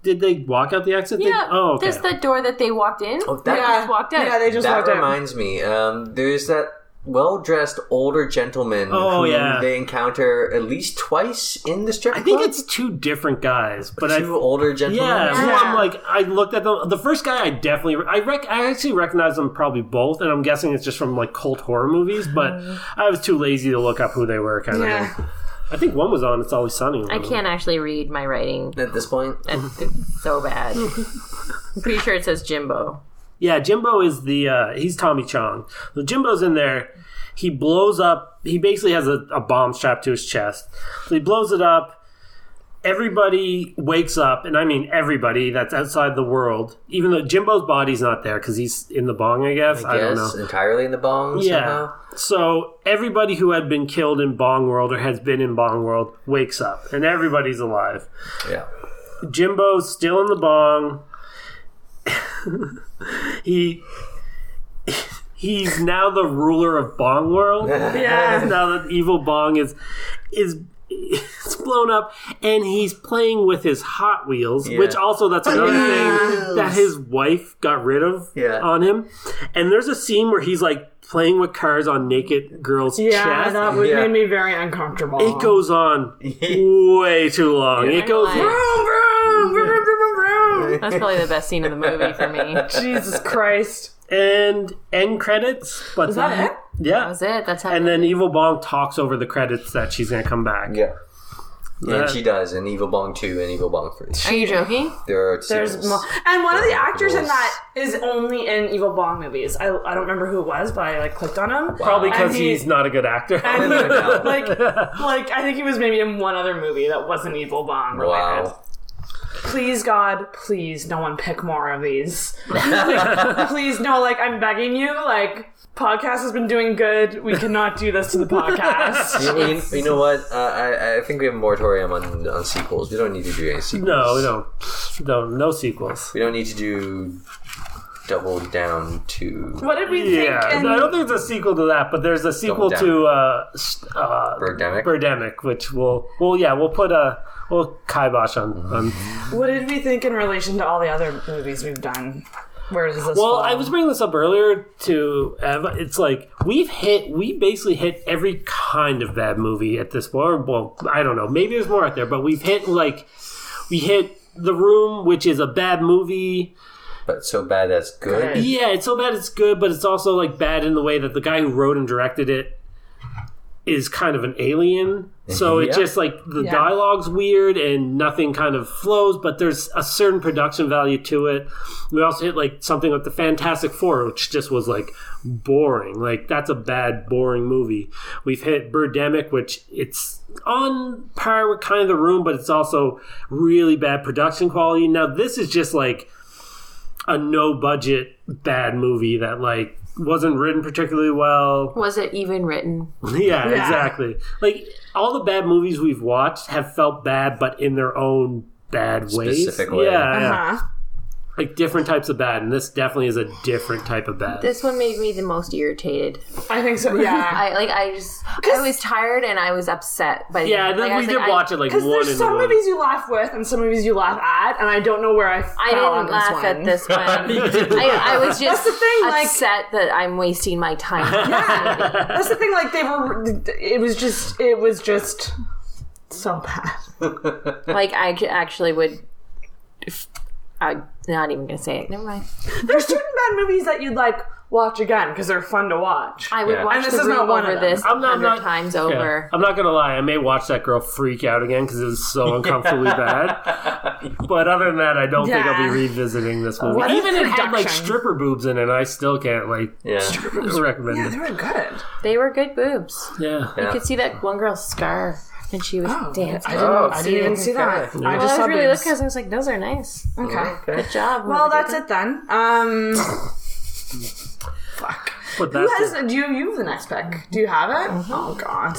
did they walk out the exit? Yeah. Okay. There's the door that they walked in. Oh, They just walked out. Yeah, they just That walked out. reminds me. There's that well-dressed older gentleman who they encounter at least twice in the strip I think club. it's two different guys, but Two older gentlemen. Yeah, Yeah. well, I'm like, I looked at them. The first guy, I actually recognize them probably both, and I'm guessing it's just from like cult horror movies. But I was too lazy to look up who they were. Kind of. Yeah. Thing. I think one was on It's Always Sunny. I can't actually read my writing. At this point, It's so bad. I'm pretty sure it says Jimbo. Yeah, Jimbo is he's Tommy Chong. So Jimbo's in there. He blows up. He basically has a bomb strapped to his chest. So he blows it up. Everybody wakes up, and I mean everybody that's outside the world, even though Jimbo's body's not there because he's in the bong, I guess. I don't know. entirely in the bong somehow. So everybody who had been killed in Bong World or has been in Bong World wakes up, and everybody's alive. Yeah. Jimbo's still in the bong. He's now the ruler of Bong World. Yeah. Now that Evil Bong is it's blown up, and he's playing with his Hot Wheels, which also that's another thing that his wife got rid of on him. And there's a scene where he's like playing with cars on naked girls' chest. That made me very uncomfortable. It goes on way too long. It goes Vroom, vroom, vroom, vroom, vroom. That's probably the best scene of the movie for me. Jesus Christ. and end credits. But Is that it? Yeah. That was it. That's how. And then Evil Bong talks over the credits that she's going to come back. Yeah. Yeah. And she does in Evil Bong 2 and Evil Bong 3. Are you joking? There are There's sequels. more. And one of the actors in sequels. that is only in Evil Bong movies. I don't remember who it was, but I clicked on him. Probably because And he- he's not a good actor. And he, No doubt. like I think he was maybe in one other movie that wasn't Evil Bong related. Wow. please, God, please, no one pick more of these. Like, please, no, like, I'm begging you, like, podcast has been doing good. We cannot do this to the podcast. You know what? I think we have a moratorium on sequels. We don't need to do any sequels. No, we don't. No sequels. We don't need to do Double Down to... What did we think? Yeah, I don't think there's a sequel to that, but there's a sequel to Birdemic, which we'll kibosh on. What did we think in relation to all the other movies we've done? Where does this fall? I was bringing this up earlier to Eva. It's like we basically hit every kind of bad movie at this point. Well, I don't know. Maybe there's more out there, but we hit The Room, which is a bad movie. But so bad that's good? Yeah, it's so bad it's good, but it's also like bad in the way that the guy who wrote and directed it is kind of an alien. So it's just like the dialogue's weird and nothing kind of flows, but there's a certain production value to it. We also hit like something like the Fantastic Four, which just was like boring. Like that's a bad, boring movie. We've hit Birdemic, which it's on par with kind of The Room, but it's also really bad production quality. Now this is just like a no-budget bad movie that like wasn't written particularly well. Was it even written? Yeah, exactly. Like all the bad movies we've watched have felt bad, but in their own bad ways. Specific way. Yeah. Like different types of bad, and this definitely is a different type of bad. This one made me the most irritated. I think so. Yeah. I was tired and I was upset by the end. We did watch it like one. Because there's some movies you laugh with and some movies you laugh at, and I don't know where I didn't laugh at this one. I was just that's the thing, upset that I'm wasting my time. Yeah, that's the thing. Like it was just so bad. Like I actually would. I'm not even going to say it. Never mind. There's certain bad movies that you'd like watch again because they're fun to watch. I would watch The Room over this 100 times over. I'm not going to lie. I may watch that girl freak out again because it was so uncomfortably bad. But other than that, I don't think I'll be revisiting this movie. Even if it had like stripper boobs in it, I still can't recommend it. They were good. They were good boobs. Yeah. You could see that one girl's scar. And she was dancing. I didn't even see that. I just was really looking because I was like, those are nice. Okay. Good job. Well, that's it then. Fuck. You have the next pick. Do you have it? Mm-hmm. Oh, God.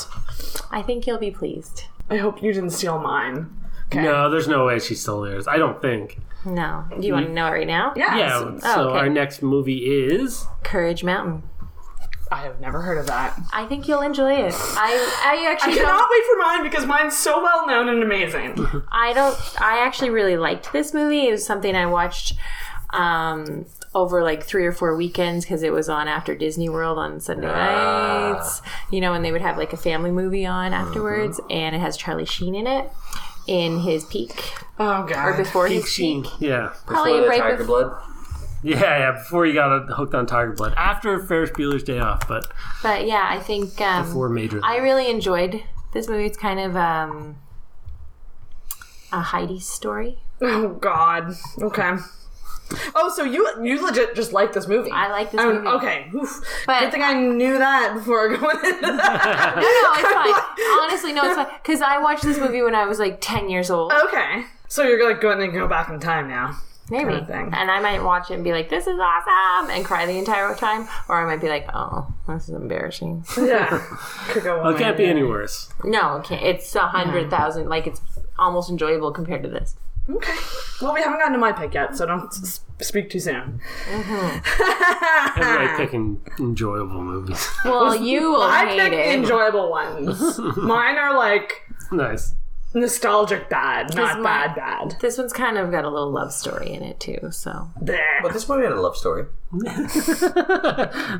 I think you'll be pleased. I hope you didn't steal mine. Okay. No, there's no way she stole yours. I don't think. No. Do you want to know it right now? Yeah. So our next movie is... Courage Mountain. I have never heard of that. I think you'll enjoy it. I cannot wait for mine because mine's so well known and amazing. I actually really liked this movie. It was something I watched over like 3 or 4 weekends because it was on after Disney World on Sunday nights. You know, and they would have like a family movie on afterwards, and it has Charlie Sheen in it in his peak. Oh God! Or before his peak. Yeah. Probably before the Tiger Blood. Yeah, before you got hooked on Tiger Blood. After Ferris Bueller's Day Off, but yeah, I think before Major. I really enjoyed this movie. It's kind of a Heidi story. Oh God. Okay. Oh, so you legit just like this movie? I like this movie. Okay. Oof. But good thing I knew that before going into that. No, it's fine. Honestly, no, it's fine. Because I watched this movie when I was like 10 years old. Okay. So you're like going to go back in time now. Maybe. Kind of thing. And I might watch it and be like, this is awesome, and cry the entire time. Or I might be like, oh, this is embarrassing. Yeah. Could go it can't be any worse. No, it can't. It's 100,000. Like, it's almost enjoyable compared to this. Okay. Well, we haven't gotten to my pick yet, so don't speak too soon. Mm-hmm. Everybody picking enjoyable movies. Well, you will hate it. I pick enjoyable ones. Mine are like... Nice. Nostalgic bad, not bad. This one's kind of got a little love story in it too, so. But this movie had a love story.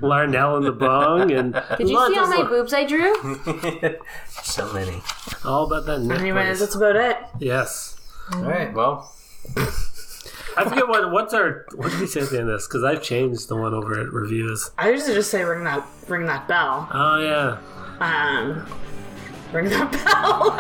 Larnell and the Bong, and did you see all my boobs I drew? So many. All about that necklace. Anyways, that's about it. Yes. All right. Well, I forget what did we say at the end of this? Because I've changed the one over at reviews. I usually just say ring that bell. Oh yeah. Ring that bell.